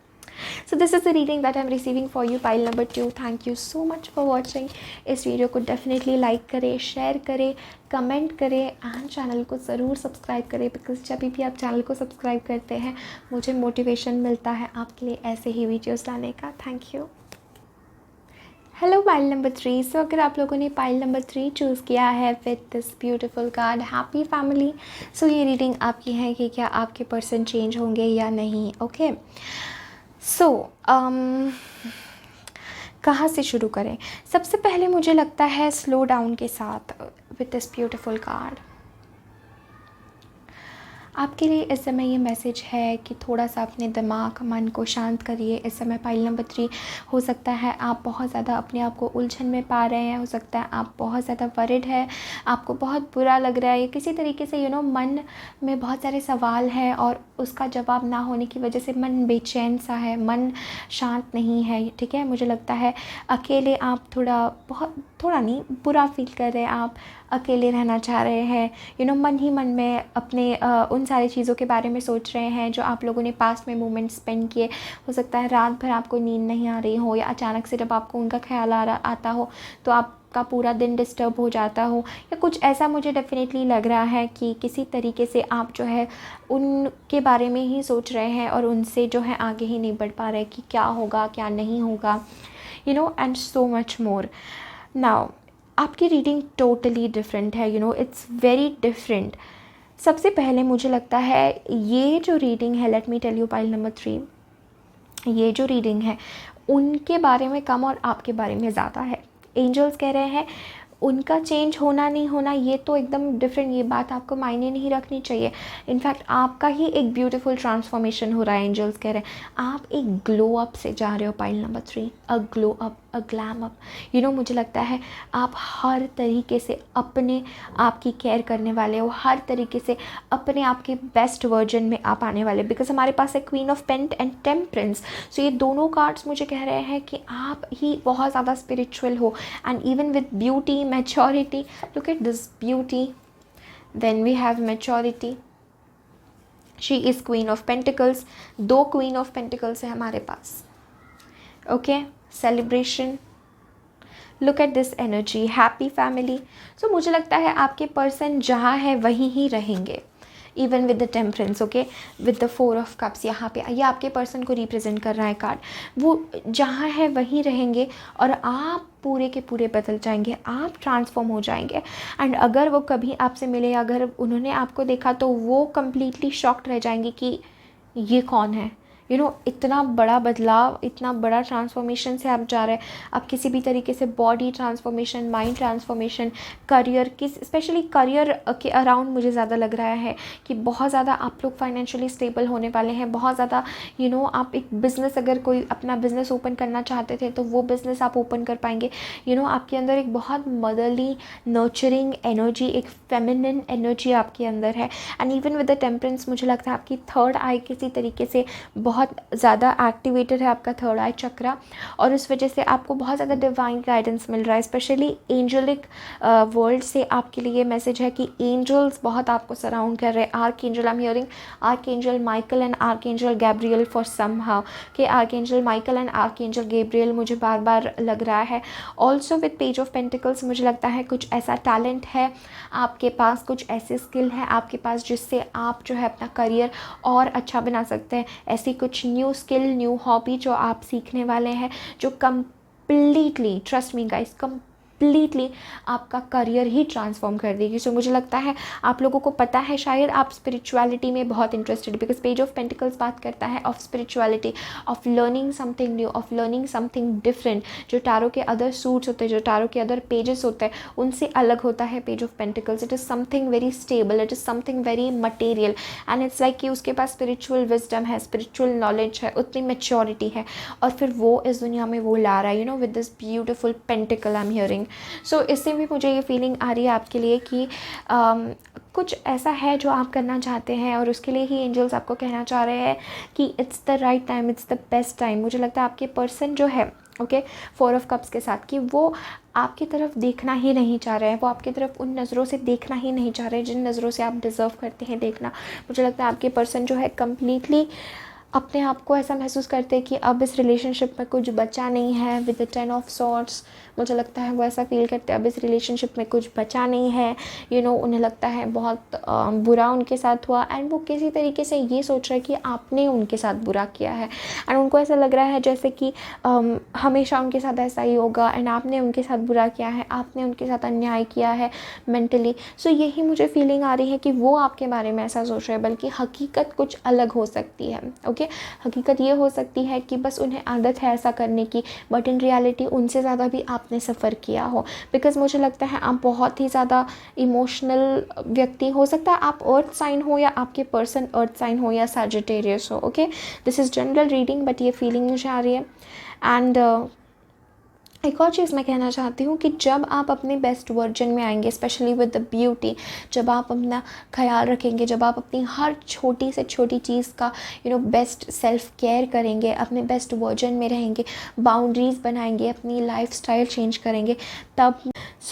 So this is the reading that I'm receiving for you, pile number 2. Thank you so much for watching. इस वीडियो को डेफिनेटली लाइक करें, शेयर करें, कमेंट करें एंड चैनल को ज़रूर सब्सक्राइब करें, बिकॉज जब भी आप चैनल को सब्सक्राइब करते हैं मुझे मोटिवेशन मिलता है आपके लिए ऐसे ही वीडियोस लाने का. Thank you. Hello pile number 3. सो अगर आप लोगों ने पाइल नंबर 3 चूज़ किया है with this beautiful card happy family, so ये रीडिंग आपकी है कि क्या आपके पर्सन चेंज होंगे या नहीं. ओके, सो कहाँ से शुरू करें. सबसे पहले मुझे लगता है स्लो डाउन के साथ विद दिस ब्यूटीफुल कार्ड आपके लिए इस समय ये मैसेज है कि थोड़ा सा अपने दिमाग मन को शांत करिए. इस समय पाइल नंबर 3 हो सकता है आप बहुत ज़्यादा अपने आप को उलझन में पा रहे हैं, हो सकता है आप बहुत ज़्यादा वरिड है, आपको बहुत बुरा लग रहा है, या किसी तरीके से मन में बहुत सारे सवाल हैं और उसका जवाब ना होने की वजह से मन बेचैन सा है, मन शांत नहीं है. ठीक है, मुझे लगता है अकेले आप थोड़ा नहीं बुरा फील कर रहे हैं, आप अकेले रहना चाह रहे हैं. मन ही मन में अपने उन सारी चीज़ों के बारे में सोच रहे हैं जो आप लोगों ने पास्ट में मोमेंट स्पेंड किए. हो सकता है रात भर आपको नींद नहीं आ रही हो, या अचानक से जब आपको उनका ख्याल आता हो तो आपका पूरा दिन डिस्टर्ब हो जाता हो, या कुछ ऐसा मुझे डेफिनेटली लग रहा है कि किसी तरीके से आप जो है उनके बारे में ही सोच रहे हैं और उनसे जो है आगे ही नहीं बढ़ पा रहे कि क्या होगा क्या नहीं होगा, and so much more. Now आपकी रीडिंग टोटली डिफरेंट है, इट्स वेरी डिफरेंट. सबसे पहले मुझे लगता है ये जो रीडिंग है, let me tell you pile number 3, ये जो रीडिंग है उनके बारे में कम और आपके बारे में ज़्यादा है. एंजल्स कह रहे हैं उनका चेंज होना नहीं होना ये तो एकदम डिफरेंट, ये बात आपको मायने नहीं रखनी चाहिए. इनफैक्ट आपका ही एक ब्यूटीफुल ट्रांसफॉर्मेशन हो रहा है. एंजल्स कह रहे हैं आप एक ग्लो अप से जा रहे हो. पाइल नंबर 3, अ ग्लो अप, अ ग्लैम अप। मुझे लगता है आप हर तरीके से अपने आप की केयर करने वाले हो, हर तरीके से अपने आप के बेस्ट वर्जन में आप आने वाले, बिकॉज हमारे पास है queen of pent and temperance. So ये दोनों कार्ड्स मुझे कह रहे हैं कि आप ही बहुत ज़्यादा स्पिरिचुअल हो, and even with beauty, maturity, look at this beauty, then we have maturity, she is queen of pentacles, 2 queen of pentacles है हमारे पास। Okay, celebration, look at this energy, happy family. So मुझे लगता है आपके person जहाँ है वहीं ही रहेंगे, even with the temperance, okay, with the 4 of cups. यहाँ पे ये आपके पर्सन को रिप्रेजेंट कर रहा है कार्ड, वो जहाँ है वहीं रहेंगे और आप पूरे के पूरे बदल जाएंगे, आप ट्रांसफॉर्म हो जाएंगे। एंड अगर वो कभी आपसे मिले, अगर उन्होंने आपको देखा, तो वो कम्प्लीटली शॉक्ड रह जाएंगे कि ये कौन है। इतना बड़ा बदलाव, इतना बड़ा ट्रांसफॉर्मेशन से आप जा रहे हैं। आप किसी भी तरीके से body transformation, mind transformation, career, specially career के अराउंड मुझे ज़्यादा लग रहा है कि बहुत ज़्यादा आप लोग फाइनेंशियली स्टेबल होने वाले हैं। बहुत ज़्यादा आप एक बिज़नेस, अगर कोई अपना बिज़नेस ओपन करना चाहते थे तो वो बिज़नेस आप ओपन कर पाएंगे। आपके अंदर एक बहुत मदरली, नर्चरिंग एनर्जी, एक फेमिनिन एनर्जी आपके अंदर है। And even with the temperance मुझे लगता है आपकी थर्ड आई किसी तरीके से बहुत ज़्यादा एक्टिवेटेड है, आपका थर्ड आई चक्रा, और उस वजह से आपको बहुत ज़्यादा डिवाइन गाइडेंस मिल रहा है। स्पेशली एंजलिक वर्ल्ड से आपके लिए मैसेज है कि एंजल्स बहुत आपको सराउंड कर रहे हैं। Archangel, I am hearing archangel Michael and archangel Gabriel for somehow, कि archangel Michael and archangel Gabriel मुझे बार बार लग रहा है। Also with page of pentacles मुझे लगता है कुछ ऐसा टैलेंट है आपके पास, कुछ ऐसे स्किल है आपके पास जिससे आप जो है अपना करियर और अच्छा बना सकते हैं। ऐसी कुछ न्यू स्किल, न्यू हॉबी जो आप सीखने वाले हैं, जो completely, trust me guys, completely आपका करियर ही ट्रांसफॉर्म कर देगी। सो मुझे लगता है आप लोगों को पता है, शायद आप स्पिरिचुअलिटी में बहुत interested, because page of pentacles बात करता है of spirituality, of learning something new, of learning something different. जो टारो के अदर सूट्स होते हैं, जो टारो के अदर पेजेस होते हैं, उनसे अलग होता है page of pentacles. It is something very stable, it is something very material, and it's like कि उसके पास स्पिरिचुअल विजडम है, स्पिरिचुअल नॉलेज है, उतनी मैच्योरिटी है, और फिर वो इस दुनिया में वो ला रहा है, with this beautiful pentacle I am hearing. So इससे भी मुझे ये फीलिंग आ रही है आपके लिए कि कुछ ऐसा है जो आप करना चाहते हैं, और उसके लिए ही एंजल्स आपको कहना चाह रहे हैं कि it's the right time, it's the best time. मुझे लगता है आपके पर्सन जो है, ओके, 4 ऑफ कप्स के साथ, कि वो आपकी तरफ देखना ही नहीं चाह रहे हैं, वो आपकी तरफ उन नज़रों से देखना ही नहीं चाह रहे हैं जिन नज़रों से आप डिज़र्व करते हैं देखना। मुझे लगता है आपके पर्सन जो है कम्प्लीटली अपने आप को ऐसा महसूस करते हैं कि अब इस रिलेशनशिप में कुछ बचा नहीं है। विद द 10 ऑफ सॉर्ड्स मुझे लगता है वो ऐसा फील करते हैं अब इस रिलेशनशिप में कुछ बचा नहीं है। उन्हें लगता है बहुत बुरा उनके साथ हुआ, एंड वो किसी तरीके से ये सोच रहे हैं कि आपने उनके साथ बुरा किया है, एंड उनको ऐसा लग रहा है जैसे कि हमेशा उनके साथ ऐसा ही होगा, एंड आपने उनके साथ बुरा किया है, आपने उनके साथ अन्याय किया है मेंटली। सो यही मुझे फीलिंग आ रही है कि वो आपके बारे में ऐसा सोच रहे हैं, बल्कि हकीकत कुछ अलग हो सकती है। ओके, हकीकत ये हो सकती है कि बस उन्हें आदत है ऐसा करने की, बट इन रियलिटी उनसे ज़्यादा भी आपने सफ़र किया हो। बिकॉज मुझे लगता है आप बहुत ही ज़्यादा इमोशनल व्यक्ति, हो सकता है आप अर्थ साइन हो या आपके पर्सन अर्थ साइन हो या सैजिटेरियस हो। Okay, this is general reading, but ये फीलिंग मुझे आ रही है। एंड एक और चीज़ मैं कहना चाहती हूँ कि जब आप अपने बेस्ट वर्जन में आएंगे, स्पेशली विद द ब्यूटी, जब आप अपना ख्याल रखेंगे, जब आप अपनी हर छोटी से छोटी चीज़ का बेस्ट सेल्फ केयर करेंगे, अपने बेस्ट वर्जन में रहेंगे, बाउंड्रीज़ बनाएंगे, अपनी लाइफस्टाइल चेंज करेंगे, तब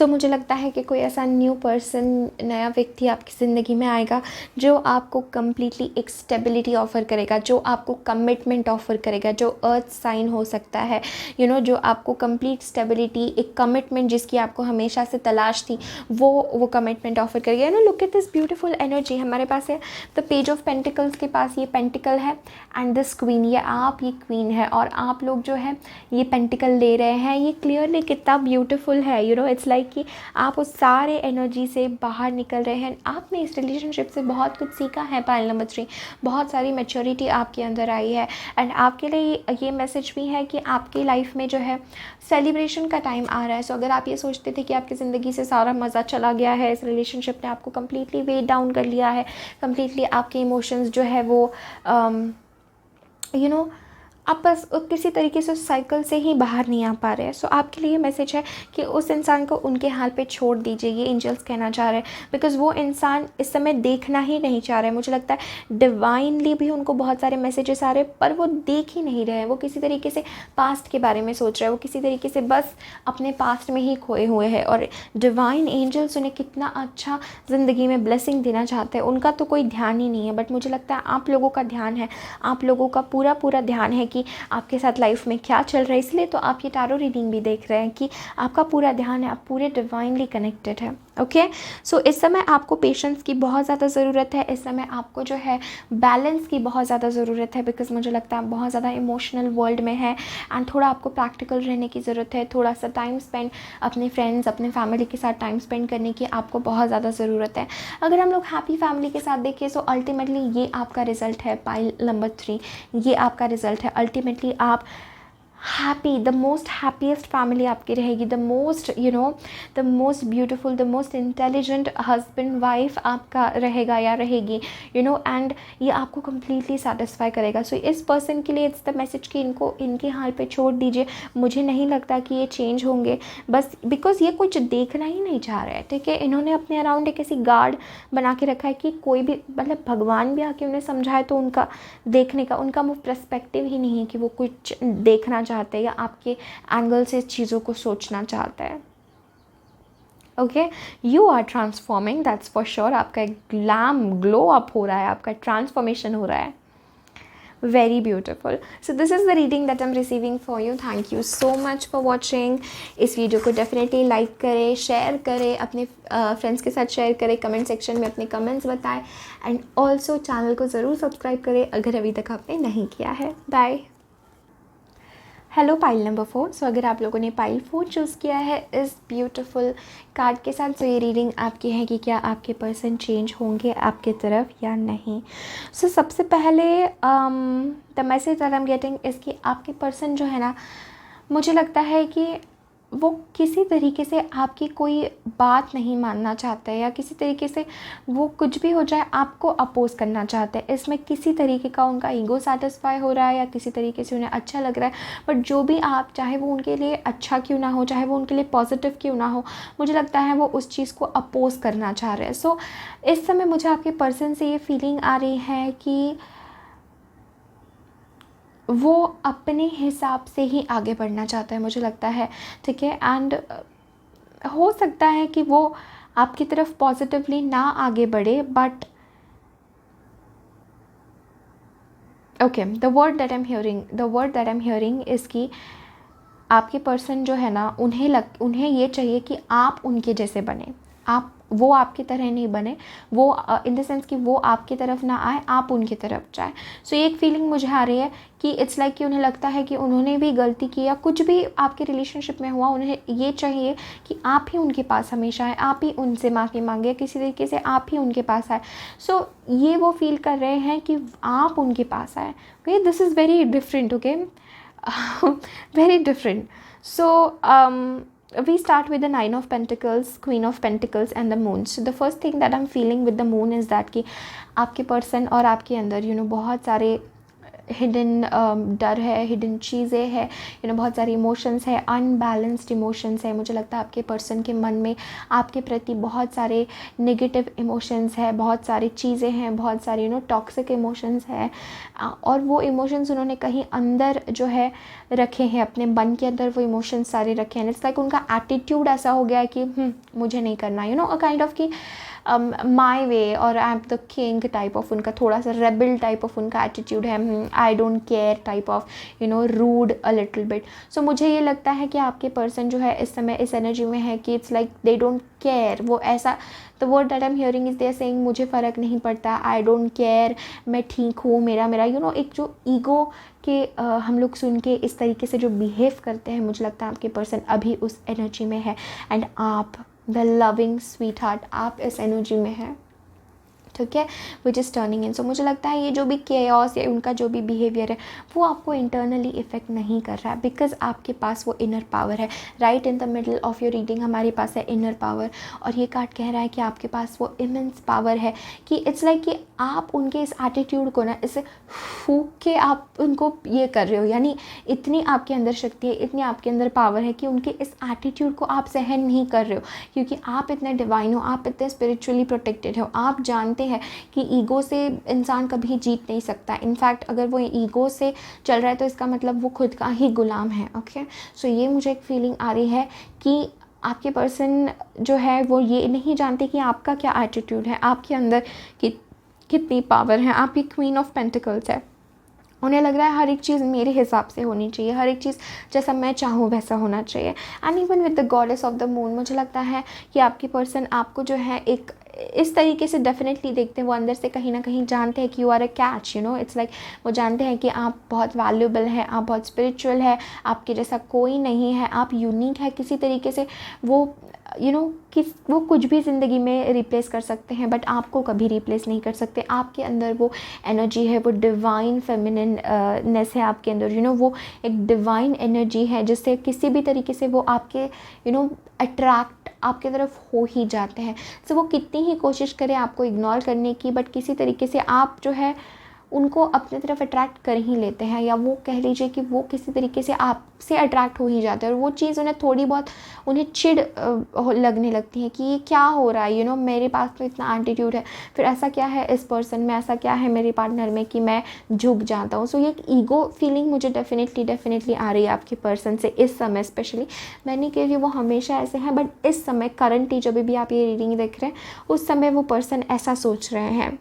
मुझे लगता है कि कोई ऐसा न्यू पर्सन, नया व्यक्ति आपकी ज़िंदगी में आएगा जो आपको कम्प्लीटली एक स्टेबिलिटी ऑफ़र करेगा, जो आपको कमिटमेंट ऑफ़र करेगा, जो अर्थ साइन हो सकता है, जो आपको कंप्लीट स्टेबिलिटी, एक कमिटमेंट जिसकी आपको हमेशा से तलाश थी, वो कमिटमेंट ऑफर करेगा। Look at this beautiful energy हमारे पास है। द पेज ऑफ पेंटिकल्स के पास ये पेंटिकल है, एंड दिस क्वीन, ये क्वीन है, और आप लोग जो है ये पेंटिकल ले रहे हैं। ये क्लियरली कितना ब्यूटीफुल है, इट्स लाइक कि आप उस सारे एनर्जी से बाहर निकल रहे हैं। आपने इस रिलेशनशिप से बहुत कुछ सीखा है, पाइल नंबर 3, बहुत सारी मैच्योरिटी आपके अंदर आई है, एंड आपके लिए ये मैसेज भी है कि आपकी लाइफ में जो है सेलिब्रेशन का टाइम आ रहा है। सो अगर आप ये सोचते थे कि आपकी ज़िंदगी से सारा मज़ा चला गया है, इस रिलेशनशिप ने आपको कम्प्लीटली वेट डाउन कर लिया है, कम्प्लीटली आपके इमोशंस जो है वो आप बस किसी तरीके से उस साइकिल से ही बाहर नहीं आ पा रहे हैं। सो आपके लिए ये मैसेज है कि उस इंसान को उनके हाल पे छोड़ दीजिए, ये एंजल्स कहना चाह रहे हैं। बिकॉज़ वो इंसान इस समय देखना ही नहीं चाह रहे हैं। मुझे लगता है डिवाइनली भी उनको बहुत सारे मैसेजेस आ रहे हैं, पर वो देख ही नहीं रहे हैं। वो किसी तरीके से पास्ट के बारे में सोच रहे हैं, वो किसी तरीके से बस अपने पास्ट में ही खोए हुए हैं। और डिवाइन एंजल्स उन्हें कितना अच्छा ज़िंदगी में ब्लेसिंग देना चाहते हैं, उनका तो कोई ध्यान ही नहीं है। बट मुझे लगता है आप लोगों का ध्यान है, आप लोगों का पूरा पूरा ध्यान है कि आपके साथ लाइफ में क्या चल रहा है। इसलिए तो आप ये टैरो रीडिंग भी देख रहे हैं कि आपका पूरा ध्यान है, आप पूरे डिवाइनली कनेक्टेड है। ओके, सो इस समय आपको पेशेंस की बहुत ज़्यादा ज़रूरत है। इस समय आपको जो है बैलेंस की बहुत ज़्यादा ज़रूरत है। बिकॉज मुझे लगता है आप बहुत ज़्यादा इमोशनल वर्ल्ड में है एंड थोड़ा आपको प्रैक्टिकल रहने की ज़रूरत है। थोड़ा सा टाइम स्पेंड अपने फ्रेंड्स, अपने फैमिली के साथ टाइम स्पेंड करने की आपको बहुत ज़्यादा ज़रूरत है। अगर हम लोग हैप्पी फैमिली के साथ देखें तो अल्टीमेटली ये आपका रिजल्ट है। पाइल नंबर 3, ये आपका रिजल्ट है। अल्टीमेटली आप happy, the most happiest family आपकी रहेगी, the most the most beautiful, the most intelligent husband wife आपका रहेगा या रहेगी, एंड ये आपको कम्प्लीटली सेटिस्फाई करेगा। सो इस पर्सन के लिए इट्स द मैसेज कि इनको इनके हाल पे छोड़ दीजिए। मुझे नहीं लगता कि ये चेंज होंगे, बस बिकॉज ये कुछ देखना ही नहीं चाह रहे हैं। ठीक है, इन्होंने अपने अराउंड एक ऐसी गार्ड बना के रखा है कि कोई भी, मतलब भगवान भी आके उन्हें समझाए तो उनका देखने का, उनका वो पर्सपेक्टिव ही नहीं है कि वो कुछ देखना चाहते हैं या आपके एंगल से चीज़ों को सोचना चाहते हैं। Okay, you are transforming, that's for sure. आपका एक ग्लो अप हो रहा है, आपका ट्रांसफॉर्मेशन हो रहा है। Very beautiful. So this is the reading that I'm receiving for you. Thank you so much for watching. इस वीडियो को डेफिनेटली लाइक करें, शेयर करें, अपने फ्रेंड्स के साथ शेयर करें, कमेंट सेक्शन में अपने कमेंट्स बताएं एंड ऑल्सो चैनल को ज़रूर सब्सक्राइब करें अगर अभी तक आपने नहीं किया है। बाय। Hello pile number 4। सो अगर आप लोगों ने पाइल 4 चूज़ किया है इस ब्यूटीफुल कार्ड के साथ, तो ये रीडिंग आपकी है कि क्या आपके पर्सन चेंज होंगे आपके तरफ या नहीं। सो सबसे पहले the message that I am getting is कि आपके पर्सन जो है ना, मुझे लगता है कि वो किसी तरीके से आपकी कोई बात नहीं मानना चाहते हैं या किसी तरीके से वो कुछ भी हो जाए आपको अपोज़ करना चाहते हैं। इसमें किसी तरीके का उनका ईगो सेटिस्फाई हो रहा है या किसी तरीके से उन्हें अच्छा लग रहा है। बट जो भी आप, चाहे वो उनके लिए अच्छा क्यों ना हो, चाहे वो उनके लिए पॉजिटिव क्यों ना हो, मुझे लगता है वो उस चीज़ को अपोज़ करना चाह रहे हैं। सो इस समय मुझे आपके पर्सन से ये फीलिंग आ रही है कि वो अपने हिसाब से ही आगे बढ़ना चाहता है, मुझे लगता है। ठीक है, एंड हो सकता है कि वो आपकी तरफ पॉजिटिवली ना आगे बढ़े, but okay, the word that I am hearing is कि आपके पर्सन जो है ना, उन्हें ये चाहिए कि आप उनके जैसे बने, वो आपकी तरह नहीं बने, वो इन द सेंस कि वो आपकी तरफ ना आए, आप उनकी तरफ जाए। सो ये एक फीलिंग मुझे आ रही है कि इट्स लाइक कि उन्हें लगता है कि उन्होंने भी गलती की या कुछ भी आपके रिलेशनशिप में हुआ, उन्हें ये चाहिए कि आप ही उनके पास हमेशा आए, आप ही उनसे माफ़ी मांगे, किसी तरीके से आप ही उनके पास आए। सो ये वो फील कर रहे हैं कि आप उनके पास आए। Okay, this is very different. Okay, very different. So we start with the 9 of Pentacles, Queen of Pentacles and the Moon. So the first thing that I'm feeling with the Moon is that कि आपके person और आपके अंदर बहुत सारे hidden डर है, hidden चीज़ें हैं, बहुत सारे इमोशंस है, अनबैलेंस्ड इमोशंस है। मुझे लगता है आपके पर्सन के मन में आपके प्रति बहुत सारे नेगेटिव इमोशंस है, बहुत सारी चीज़ें हैं, बहुत सारी टॉक्सिक इमोशंस है, और वो इमोशंस उन्होंने कहीं अंदर जो है रखे हैं, अपने मन के अंदर वो इमोशंस सारे रखे हैं। इट्स लाइक उनका एटीट्यूड ऐसा हो गया है कि मुझे नहीं करना, अ काइंड ऑफ कि माई वे और I am the king type of, उनका थोड़ा सा रेबल टाइप ऑफ उनका एटीट्यूड है, I don't care type of, rude a little bit. So मुझे ये लगता है कि आपके पर्सन जो है इस समय इस एनर्जी में है कि it's like they don't care. वो ऐसा, the word that I am hearing is they are saying मुझे फ़र्क नहीं पड़ता, आई डोंट केयर, मैं ठीक हूँ, मेरा एक जो ईगो के हम लोग सुन के इस तरीके से जो बिहेव करते हैं, मुझे लगता है आपके पर्सन अभी उस एनर्जी में है एंड आप द लविंग स्वीट हार्ट, आप इस एनर्जी में है। ठीक है, विच इज़ टर्निंग इन। सो मुझे लगता है ये जो भी केओस या उनका जो भी बिहेवियर है वो आपको इंटरनली इफेक्ट नहीं कर रहा है, बिकॉज आपके पास वो इनर पावर है। Right in the middle of your reading हमारे पास है इनर पावर, और ये कार्ड कह रहा है कि आपके पास वो इमेंस पावर है कि इट्स लाइक कि आप उनके इस एटीट्यूड को ना इसे फूंक के आप उनको ये कर रहे हो, यानी इतनी आपके अंदर शक्ति है, इतनी आपके अंदर पावर है कि उनके इस एटीट्यूड को आप सहन नहीं कर रहे हो, क्योंकि आप इतने डिवाइन हो, आप इतने स्पिरिचुअली प्रोटेक्टेड हो। आप जानते हैं कि ईगो से इंसान कभी जीत नहीं सकता। इनफैक्ट अगर वो ईगो से चल रहा है तो इसका मतलब वो खुद का ही गुलाम है। ओके, सो ये मुझे एक फीलिंग आ रही है कि आपके पर्सन जो है वो ये नहीं जानते कि आपका क्या एटीट्यूड है, आपके अंदर कितनी पावर है। आपकी क्वीन ऑफ पेंटिकल्स है, उन्हें लग रहा है हर एक चीज़ मेरे हिसाब से होनी चाहिए, हर एक चीज़ जैसा मैं चाहूँ वैसा होना चाहिए। And even with the goddess of the moon, मुझे लगता है कि आपकी पर्सन आपको जो है एक इस तरीके से डेफिनेटली देखते हैं, वो अंदर से कहीं ना कहीं जानते हैं कि you are a catch, you know, it's like वो जानते हैं कि आप बहुत वैल्यूएबल हैं, आप बहुत स्पिरिचुअल है, आपके जैसा कोई नहीं है, आप यूनिक है किसी तरीके से। वो यू नो कि वो कुछ भी ज़िंदगी में रिप्लेस कर सकते हैं बट आपको कभी रिप्लेस नहीं कर सकते। आपके अंदर वो एनर्जी है, वो डिवाइन फेमिनिन नेस है आपके अंदर, यू नो, वो एक डिवाइन एनर्जी है जिससे किसी भी तरीके से वो आपके यू नो अट्रैक्ट आपके तरफ हो ही जाते हैं। सो वो कितनी ही कोशिश करें आपको इग्नोर करने की, बट किसी तरीके से आप जो है उनको अपने तरफ अट्रैक्ट कर ही लेते हैं, या वो कह लीजिए कि वो किसी तरीके से आपसे अट्रैक्ट हो ही जाते हैं। और वो चीज़ उन्हें थोड़ी बहुत उन्हें चिढ़ लगने लगती है कि ये क्या हो रहा है, यू नो, मेरे पास तो इतना एटीट्यूड है, फिर ऐसा क्या है इस पर्सन में, ऐसा क्या है मेरे पार्टनर में कि मैं झुक जाता हूँ। सो ये एक ईगो फीलिंग मुझे डेफिनेटली आ रही है आपके पर्सन से इस समय स्पेशली। मैं नहीं कह रही वो हमेशा ऐसे हैं, बट इस समय करंटली जब भी आप ये रीडिंग देख रहे हैं उस समय वो पर्सन ऐसा सोच रहे हैं।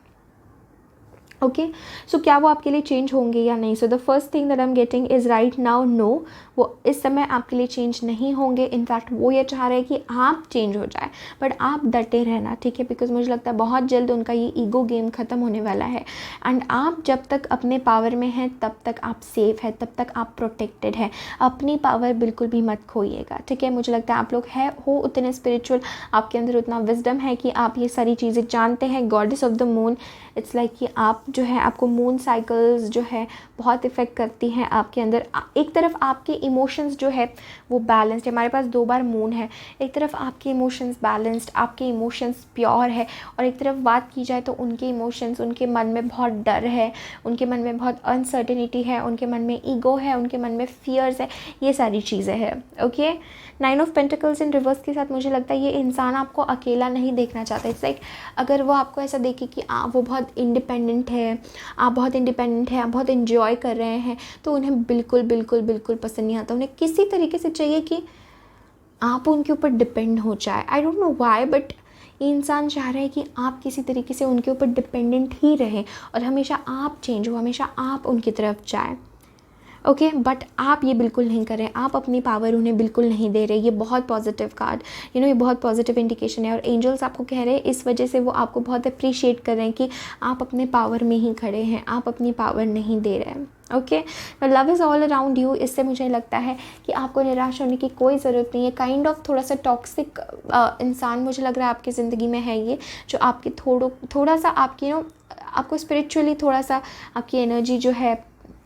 ओके, सो क्या वो आपके लिए चेंज होंगे या नहीं? So the first thing that I am getting is right now no, वो इस समय आपके लिए चेंज नहीं होंगे। इनफैक्ट वो ये चाह रहे हैं कि आप चेंज हो जाए, बट आप डटे रहना, ठीक है, बिकॉज मुझे लगता है बहुत जल्द उनका ये ईगो गेम ख़त्म होने वाला है। एंड आप जब तक अपने पावर में हैं तब तक आप सेफ है, तब तक आप प्रोटेक्टेड है। अपनी पावर बिल्कुल भी मत खोइएगा, ठीक है। मुझे लगता है आप लोग हो उतने स्पिरिचुअल, आपके अंदर उतना विजडम है कि आप ये सारी चीज़ें जानते हैं। Goddess of the moon, it's like कि आप जो है आपको मून साइकिल्स जो है बहुत इफ़ेक्ट करती हैं आपके अंदर। एक तरफ आपके इमोशंस जो है वो बैलेंस्ड है, हमारे पास 2 बार मून है। एक तरफ आपके इमोशंस बैलेंस्ड, आपके इमोशंस प्योर है, और एक तरफ बात की जाए तो उनके इमोशंस, उनके मन में बहुत डर है, उनके मन में बहुत अनसर्टेनिटी है, उनके मन में ईगो है, उनके मन में फियर्स है, ये सारी चीज़ें हैं। Okay, 9 of pentacles in reverse के साथ मुझे लगता है ये इंसान आपको अकेला नहीं देखना चाहता। इट्स लाइक अगर वो आपको ऐसा देखे कि वो बहुत इंडिपेंडेंट है, आप बहुत इंडिपेंडेंट है, आप बहुत इंजॉय कर रहे हैं, तो उन्हें बिल्कुल पसंद नहीं आता। उन्हें किसी तरीके से चाहिए कि आप उनके ऊपर डिपेंड हो जाए। I don't know why, but ये इंसान चाह रहा है कि आप किसी तरीके से उनके ऊपर डिपेंडेंट ही रहें और हमेशा आप चेंज हो, हमेशा आप उनकी तरफ जाए। ओके, बट आप ये बिल्कुल नहीं कर रहे, आप अपनी पावर उन्हें बिल्कुल नहीं दे रहे। ये बहुत पॉजिटिव कार्ड, यू नो, ये बहुत पॉजिटिव इंडिकेशन है। और एंजल्स आपको कह रहे हैं इस वजह से वो आपको बहुत अप्रिशिएट कर रहे हैं कि आप अपने पावर में ही खड़े हैं, आप अपनी पावर नहीं दे रहे हैं। Okay, love is all around you. इससे मुझे लगता है कि आपको निराश होने की कोई ज़रूरत नहीं है। काइंड ऑफ थोड़ा सा टॉक्सिक इंसान मुझे लग रहा है आपकी ज़िंदगी में है ये, जो आपकी थोड़ा सा आपकी आपको स्पिरिचुअली थोड़ा सा आपकी एनर्जी जो है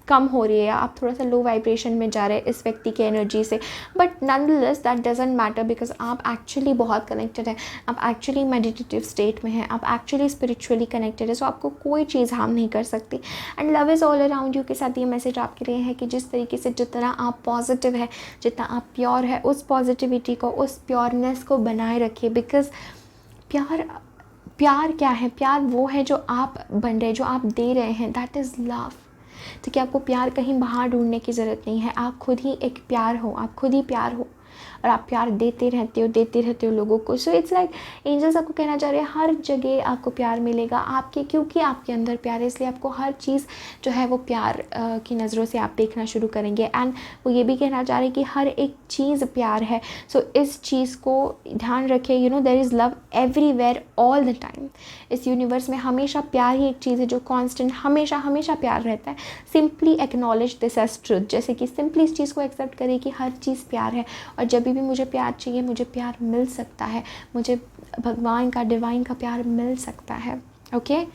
कम हो रही है, आप थोड़ा सा लो वाइब्रेशन में जा रहे हैं इस व्यक्ति की एनर्जी से। But nonetheless that doesn't matter, because आप एक्चुअली बहुत कनेक्टेड हैं, आप एक्चुअली मेडिटेटिव स्टेट में हैं, आप एक्चुअली स्पिरिचुअली कनेक्टेड है। सो आपको कोई चीज़ हार्म नहीं कर सकती। And love is all around you के साथ ये मैसेज आपके लिए है कि जिस तरीके से जितना आप पॉजिटिव है, जितना आप प्योर है, उस पॉजिटिविटी को, उस प्योरनेस को बनाए रखिए। बिकॉज प्यार क्या है? प्यार वो है जो आप बन रहे, जो आप दे रहे हैं, दैट इज़ लव। तो क्या आपको प्यार कहीं बाहर ढूंढने की ज़रूरत नहीं है। आप खुद ही एक प्यार हो, आप खुद ही प्यार हो, और आप प्यार देते रहते हो लोगों को। सो इट्स लाइक एंजल्स आपको कहना चाह रहे हैं हर जगह आपको प्यार मिलेगा आपके, क्योंकि आपके अंदर प्यार है, इसलिए आपको हर चीज़ जो है वो प्यार की नज़रों से आप देखना शुरू करेंगे। एंड वो ये भी कहना चाह रहे हैं कि हर एक चीज़ प्यार है। सो इस चीज़ को ध्यान रखें, you know, there is love everywhere all the time. इस यूनिवर्स में हमेशा प्यार ही एक चीज़ है जो कॉन्स्टेंट हमेशा प्यार रहता है। Simply acknowledge this as truth, जैसे कि सिंपली इस चीज़ को एक्सेप्ट करें कि हर चीज़ प्यार है, और जब भी मुझे प्यार चाहिए मुझे प्यार मिल सकता है, मुझे भगवान का, डिवाइन का प्यार मिल सकता है। Okay.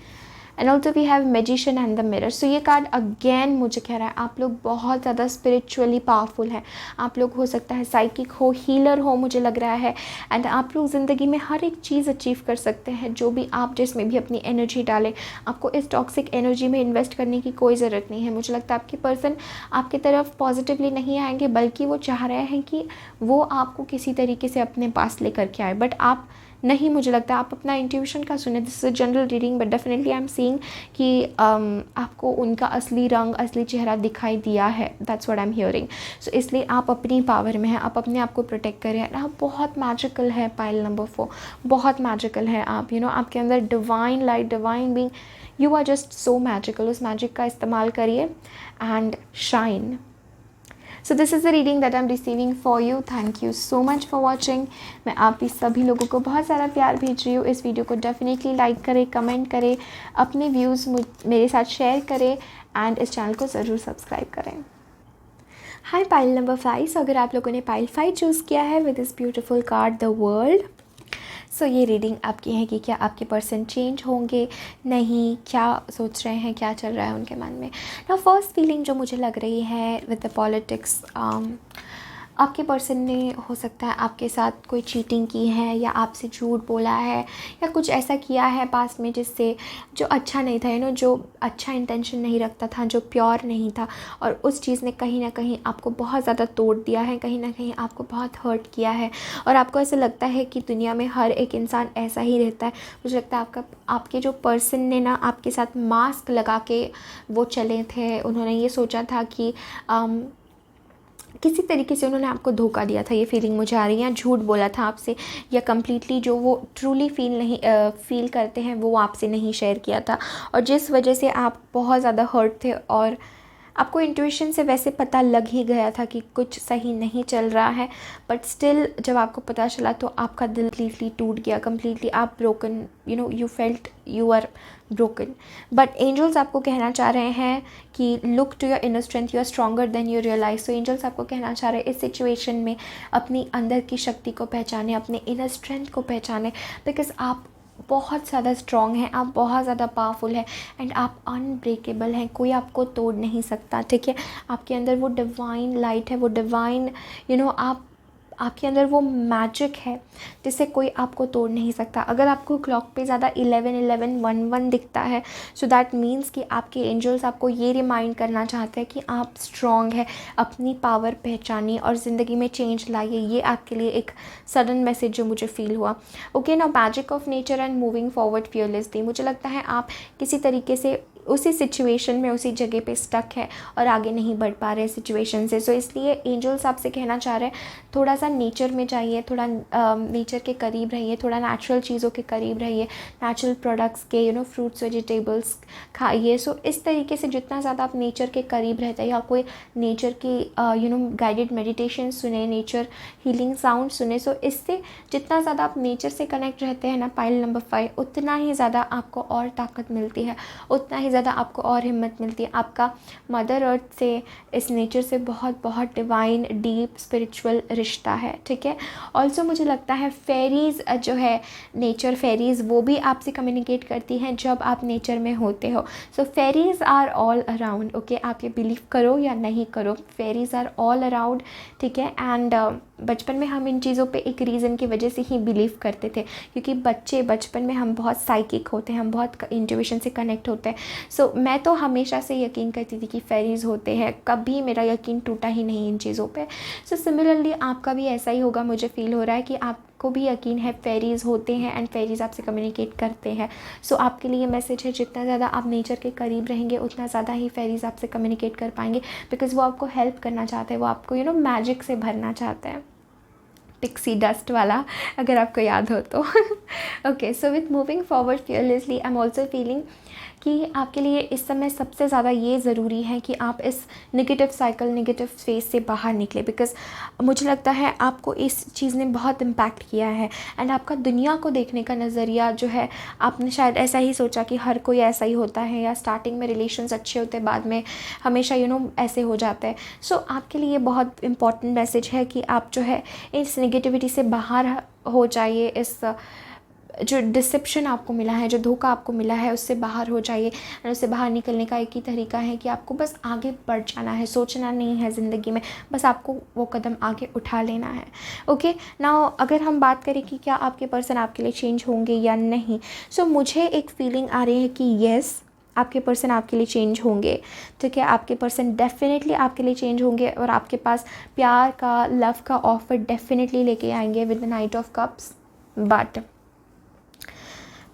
And also we have magician and the mirror. So ये कार्ड अगेन मुझे कह रहा है आप लोग बहुत ज़्यादा स्पिरिचुअली पावरफुल हैं। आप लोग हो सकता है साइकिक हो, हीलर हो, मुझे लग रहा है। एंड आप लोग ज़िंदगी में हर एक चीज़ अचीव कर सकते हैं, जो भी आप जिसमें भी अपनी एनर्जी डालें। आपको इस टॉक्सिक एनर्जी में इन्वेस्ट करने की कोई ज़रूरत नहीं है। मुझे लगता है आपके पर्सन आपकी तरफ पॉजिटिवली नहीं आएंगे, बल्कि वो चाह रहे हैं कि वो आपको किसी तरीके से अपने पास लेकर के आए, बट आप नहीं। मुझे लगता है आप अपना इंट्यूशन का सुने। This is a general reading, but definitely I am seeing कि आपको उनका असली रंग, असली चेहरा दिखाई दिया है। That's what I am hearing. So इसलिए आप अपनी पावर में हैं, आप अपने आप को प्रोटेक्ट करें। आप बहुत मैजिकल है पाइल नंबर 4, बहुत मैजिकल है आप। आपके अंदर divine light, divine being, you are just so magical. उस मैजिक का इस्तेमाल करिए and shine. So this is the reading that I am receiving for you. Thank you so much for watching. मैं आप ही सभी लोगों को बहुत सारा प्यार भेज रही हूँ। इस वीडियो को डेफिनेटली लाइक करें, कमेंट करें, अपने व्यूज़ मेरे साथ शेयर करें एंड इस चैनल को ज़रूर सब्सक्राइब करें। हाय पाइल नंबर 5। सो अगर आप लोगों ने पाइल 5 चूज़ किया है with this beautiful card the world, so ये रीडिंग आपकी है कि क्या आपके पर्सन चेंज होंगे, नहीं, क्या सोच रहे हैं, क्या चल रहा है उनके मन में। ना फर्स्ट फीलिंग जो मुझे लग रही है विद द पॉलिटिक्स, आपके पर्सन ने हो सकता है आपके साथ कोई चीटिंग की है, या आपसे झूठ बोला है, या कुछ ऐसा किया है पास्ट में जिससे जो अच्छा नहीं था, जो अच्छा इंटेंशन नहीं रखता था, जो प्योर नहीं था, और उस चीज़ ने कहीं ना कहीं आपको बहुत ज़्यादा तोड़ दिया है, कहीं ना कहीं आपको बहुत हर्ट किया है। और आपको ऐसा लगता है कि दुनिया में हर एक इंसान ऐसा ही रहता है। मुझे लगता है आपके जो पर्सन ने ना आपके साथ मास्क लगा के वो चले थे। उन्होंने ये सोचा था कि किसी तरीके से उन्होंने आपको धोखा दिया था, ये फीलिंग मुझे आ रही है। झूठ बोला था आपसे, या कम्प्लीटली जो वो ट्रूली फील करते हैं वो आपसे नहीं शेयर किया था, और जिस वजह से आप बहुत ज़्यादा हर्ट थे। और आपको इंट्यूशन से वैसे पता लग ही गया था कि कुछ सही नहीं चल रहा है, बट स्टिल जब आपको पता चला तो आपका दिल कम्प्लीटली टूट गया, कम्प्लीटली आप broken, you felt you are broken. But angels आपको कहना चाह रहे हैं कि look to your inner strength, you are stronger than you realise. So angels आपको कहना चाह रहे हैं इस सिचुएशन में अपनी अंदर की शक्ति को पहचाने, अपने इनर स्ट्रेंथ को पहचाने, बिकॉज आप बहुत ज़्यादा स्ट्रॉन्ग हैं, आप बहुत ज़्यादा पावरफुल हैं, एंड आप अनब्रेकेबल हैं। कोई आपको तोड़ नहीं सकता, ठीक है। आपके अंदर वो डिवाइन लाइट है, वो डिवाइन आपके अंदर वो मैजिक है जिससे कोई आपको तोड़ नहीं सकता। अगर आपको क्लॉक पे ज़्यादा 11-11-11 दिखता है, सो दैट मीन्स कि आपके एंजल्स आपको ये रिमाइंड करना चाहते हैं कि आप स्ट्रॉन्ग है, अपनी पावर पहचानिए और ज़िंदगी में चेंज लाइए। ये आपके लिए एक सडन मैसेज जो मुझे फील हुआ। Okay, now magic of nature and moving forward fearlessly. मुझे लगता है आप किसी तरीके से उसी सिचुएशन में, उसी जगह पे स्टक है और आगे नहीं बढ़ पा रहे सिचुएशन से। सो इसलिए एंजल्स आपसे कहना चाह रहे हैं थोड़ा सा नेचर में जाइए, थोड़ा नेचर के करीब रहिए, थोड़ा नेचुरल चीज़ों के करीब रहिए, नेचुरल प्रोडक्ट्स के फ्रूट्स वेजिटेबल्स खाइए। सो इस तरीके से जितना ज़्यादा आप नेचर के करीब रहते हैं, या कोई नेचर की गाइडेड मेडिटेशन सुने, नेचर हीलिंग साउंड सुने, सो इससे जितना ज़्यादा आप नेचर से कनेक्ट रहते हैं ना पाइल नंबर 5, उतना ही ज़्यादा आपको और ताकत मिलती है, उतना ही ज़्यादा आपको और हिम्मत मिलती है। आपका मदर अर्थ से, इस नेचर से बहुत बहुत डिवाइन डीप स्पिरिचुअल रिश्ता है, ठीक है। ऑल्सो मुझे लगता है फेरीज़ जो है, नेचर फेरीज़, वो भी आपसे कम्युनिकेट करती हैं जब आप नेचर में होते हो। So fairies are all around, okay. आप ये बिलीव करो या नहीं करो, फेरीज़ आर ऑल अराउंड, ठीक है। एंड बचपन में हम इन चीज़ों पे एक रीज़न की वजह से ही बिलीव करते थे, क्योंकि बचपन में हम बहुत साइकिक होते हैं, हम बहुत इंट्यूशन से कनेक्ट होते हैं। सो मैं तो हमेशा से यकीन करती थी कि फेरीज़ होते हैं, कभी मेरा यकीन टूटा ही नहीं इन चीज़ों पे। सो सिमिलरली आपका भी ऐसा ही होगा, मुझे फ़ील हो रहा है कि आपको भी यकीन है फेरीज़ होते हैं एंड फेरीज़ आपसे कम्युनिकेट करते हैं। सो आपके लिए मैसेज है, जितना ज़्यादा आप नेचर के करीब रहेंगे उतना ज़्यादा ही फेरीज़ आपसे कम्युनिकेट कर पाएंगे, बिकॉज़ वो आपको हेल्प करना चाहते हैं, वो आपको मैजिक से भरना चाहते हैं। पिक्सी डस्ट वाला, अगर आपको याद हो तो। Okay, so with moving forward fearlessly, I am also feeling कि आपके लिए इस समय सबसे ज़्यादा ये ज़रूरी है कि आप इस नेगेटिव साइकिल, नेगेटिव फेज से बाहर निकले, बिकॉज़ मुझे लगता है आपको इस चीज़ ने बहुत इम्पैक्ट किया है। एंड आपका दुनिया को देखने का नज़रिया जो है, आपने शायद ऐसा ही सोचा कि हर कोई ऐसा ही होता है, या स्टार्टिंग में रिलेशंस अच्छे होते हैं, बाद में हमेशा ऐसे हो जाता है। सो आपके लिए बहुत इंपॉर्टेंट मैसेज है कि आप जो है इस नेगेटिविटी से बाहर हो जाइए, इस जो डिसेप्शन आपको मिला है, जो धोखा आपको मिला है, उससे बाहर हो जाइए। और उससे बाहर निकलने का एक ही तरीका है कि आपको बस आगे बढ़ जाना है, सोचना नहीं है ज़िंदगी में, बस आपको वो कदम आगे उठा लेना है। ओके नाउ अगर हम बात करें कि क्या आपके पर्सन आपके लिए चेंज होंगे या नहीं, सो मुझे एक फीलिंग आ रही है कि येस, आपके पर्सन आपके लिए चेंज होंगे। ठीक है, आपके पर्सन डेफिनेटली आपके लिए चेंज होंगे और आपके पास प्यार का, लव का ऑफर डेफिनेटली लेके आएंगे with the night of cups. But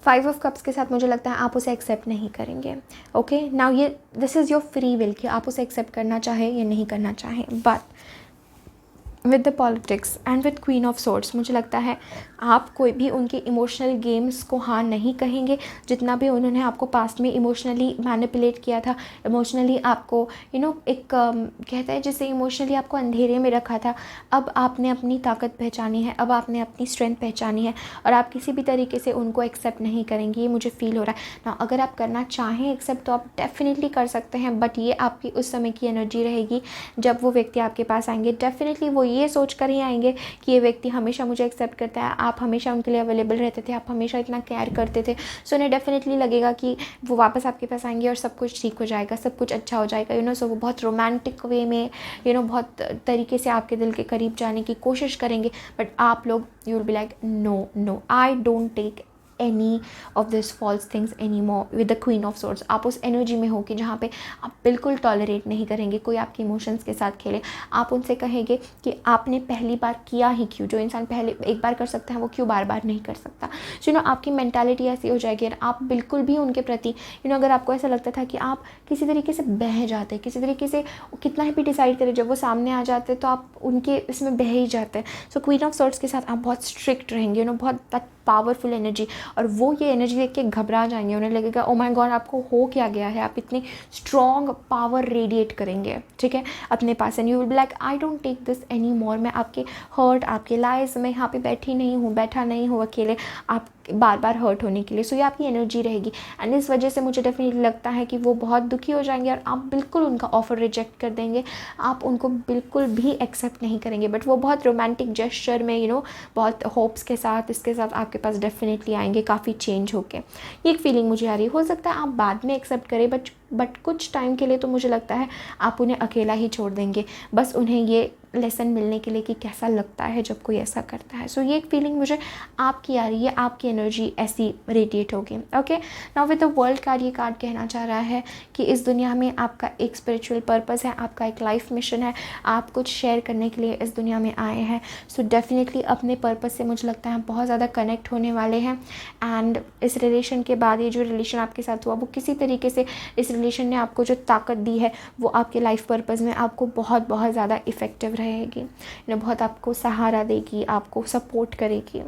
5 of cups के साथ मुझे लगता है आप उसे एक्सेप्ट नहीं करेंगे। ओके नाउ ये this is your free will कि आप उसे एक्सेप्ट करना चाहें या नहीं करना चाहें। But with the politics and with queen of swords मुझे लगता है आप कोई भी उनके इमोशनल गेम्स को हाँ नहीं कहेंगे। जितना भी उन्होंने आपको पास्ट में इमोशनली मैनिपुलेट किया था, इमोशनली आपको एक कहता है जैसे इमोशनली आपको अंधेरे में रखा था, अब आपने अपनी ताकत पहचानी है, अब आपने अपनी स्ट्रेंथ पहचानी है और आप किसी भी तरीके से उनको एक्सेप्ट नहीं करेंगे। ये मुझे फील हो रहा है ना। अगर आप करना चाहें एक्सेप्ट तो आप डेफिनेटली कर सकते हैं, बट ये आपकी उस समय की एनर्जी रहेगी जब वो व्यक्ति आपके पास आएंगे। डेफिनेटली वो ये सोच कर ही आएंगे कि ये व्यक्ति हमेशा मुझे एक्सेप्ट करता है, आप हमेशा उनके लिए अवेलेबल रहते थे, आप हमेशा इतना केयर करते थे। सो उन्हें डेफिनेटली लगेगा कि वो वापस आपके पास आएंगे और सब कुछ ठीक हो जाएगा, सब कुछ अच्छा हो जाएगा। सो वो बहुत रोमांटिक वे में बहुत तरीके से आपके दिल के करीब जाने की कोशिश करेंगे। बट आप लोग you will be like no I don't take any of this false things any more with the queen of swords. आप उस एनर्जी में हो कि जहाँ पे आप बिल्कुल टॉलरेट नहीं करेंगे कोई आपके इमोशंस के साथ खेले। आप उनसे कहेंगे कि आपने पहली बार किया ही क्यों, जो इंसान पहले एक बार कर सकता है वो क्यों बार बार नहीं कर सकता। सो आपकी मेंटालिटी ऐसी हो जाएगी और आप बिल्कुल भी उनके प्रति अगर आपको ऐसा लगता था कि आप किसी तरीके से बह जाते, किसी तरीके से कितना भी डिसाइड करें, जब वो सामने आ जाते तो आप उनके इसमें बह ही जाते हैं। सो क्वीन ऑफ सोर्ड्स के साथ आप बहुत स्ट्रिक्ट रहेंगे, बहुत पावरफुल एनर्जी, और वो ये एनर्जी देख के घबरा जाएंगे। उन्हें लगेगा ओ माय गॉड आपको हो क्या गया है, आप इतनी स्ट्रॉन्ग पावर रेडिएट करेंगे, ठीक है, अपने पास। And you will be like I don't take this any more. मैं आपके हर्ट, आपके लाइज में यहाँ पे बैठा नहीं हूँ अकेले आप बार बार हर्ट होने के लिए। सो ये आपकी एनर्जी रहेगी एंड इस वजह से मुझे डेफिनेटली लगता है कि वो बहुत दुखी हो जाएंगे और आप बिल्कुल उनका ऑफर रिजेक्ट कर देंगे, आप उनको बिल्कुल भी एक्सेप्ट नहीं करेंगे। बट वो बहुत रोमांटिक जेस्चर में बहुत होप्स के साथ इसके साथ आपके पास डेफिनेटली आएंगे, काफ़ी चेंज होके। ये एक फीलिंग मुझे आ रही है। हो सकता है आप बाद में एक्सेप्ट करें, बट कुछ टाइम के लिए तो मुझे लगता है आप उन्हें अकेला ही छोड़ देंगे, बस उन्हें ये लेसन मिलने के लिए कि कैसा लगता है जब कोई ऐसा करता है। सो ये एक फीलिंग मुझे आपकी आ रही है, आपकी एनर्जी ऐसी रेडिएट होगी। Okay now with the world card, ये कार्ड कहना चाह रहा है कि इस दुनिया में आपका एक स्पिरिचुअल पर्पस है, आपका एक लाइफ मिशन है, आप कुछ शेयर करने के लिए इस दुनिया में आए हैं। सो डेफिनेटली अपने पर्पस से मुझे लगता है बहुत ज़्यादा कनेक्ट होने वाले हैं। एंड इस रिलेशन के बाद, ये जो रिलेशन आपके साथ हुआ वो किसी तरीके से इस रिलेशन ने आपको जो ताकत दी है वो आपके लाइफ पर्पस में आपको बहुत बहुत ज़्यादा इफ़ेक्टिव रहेगी, बहुत आपको सहारा देगी, आपको सपोर्ट करेगी।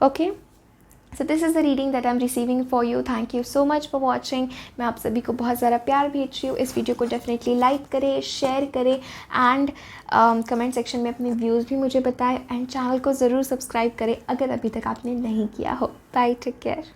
Okay so this is the reading that I am receiving for you. Thank you so much for watching. मैं आप सभी को बहुत ज़्यादा प्यार भेज रही हूँ। इस वीडियो को डेफिनेटली लाइक करें, शेयर करें एंड कमेंट सेक्शन में अपने व्यूज़ भी मुझे बताएं एंड चैनल को ज़रूर सब्सक्राइब करें अगर अभी तक आपने नहीं किया हो। Bye, take care.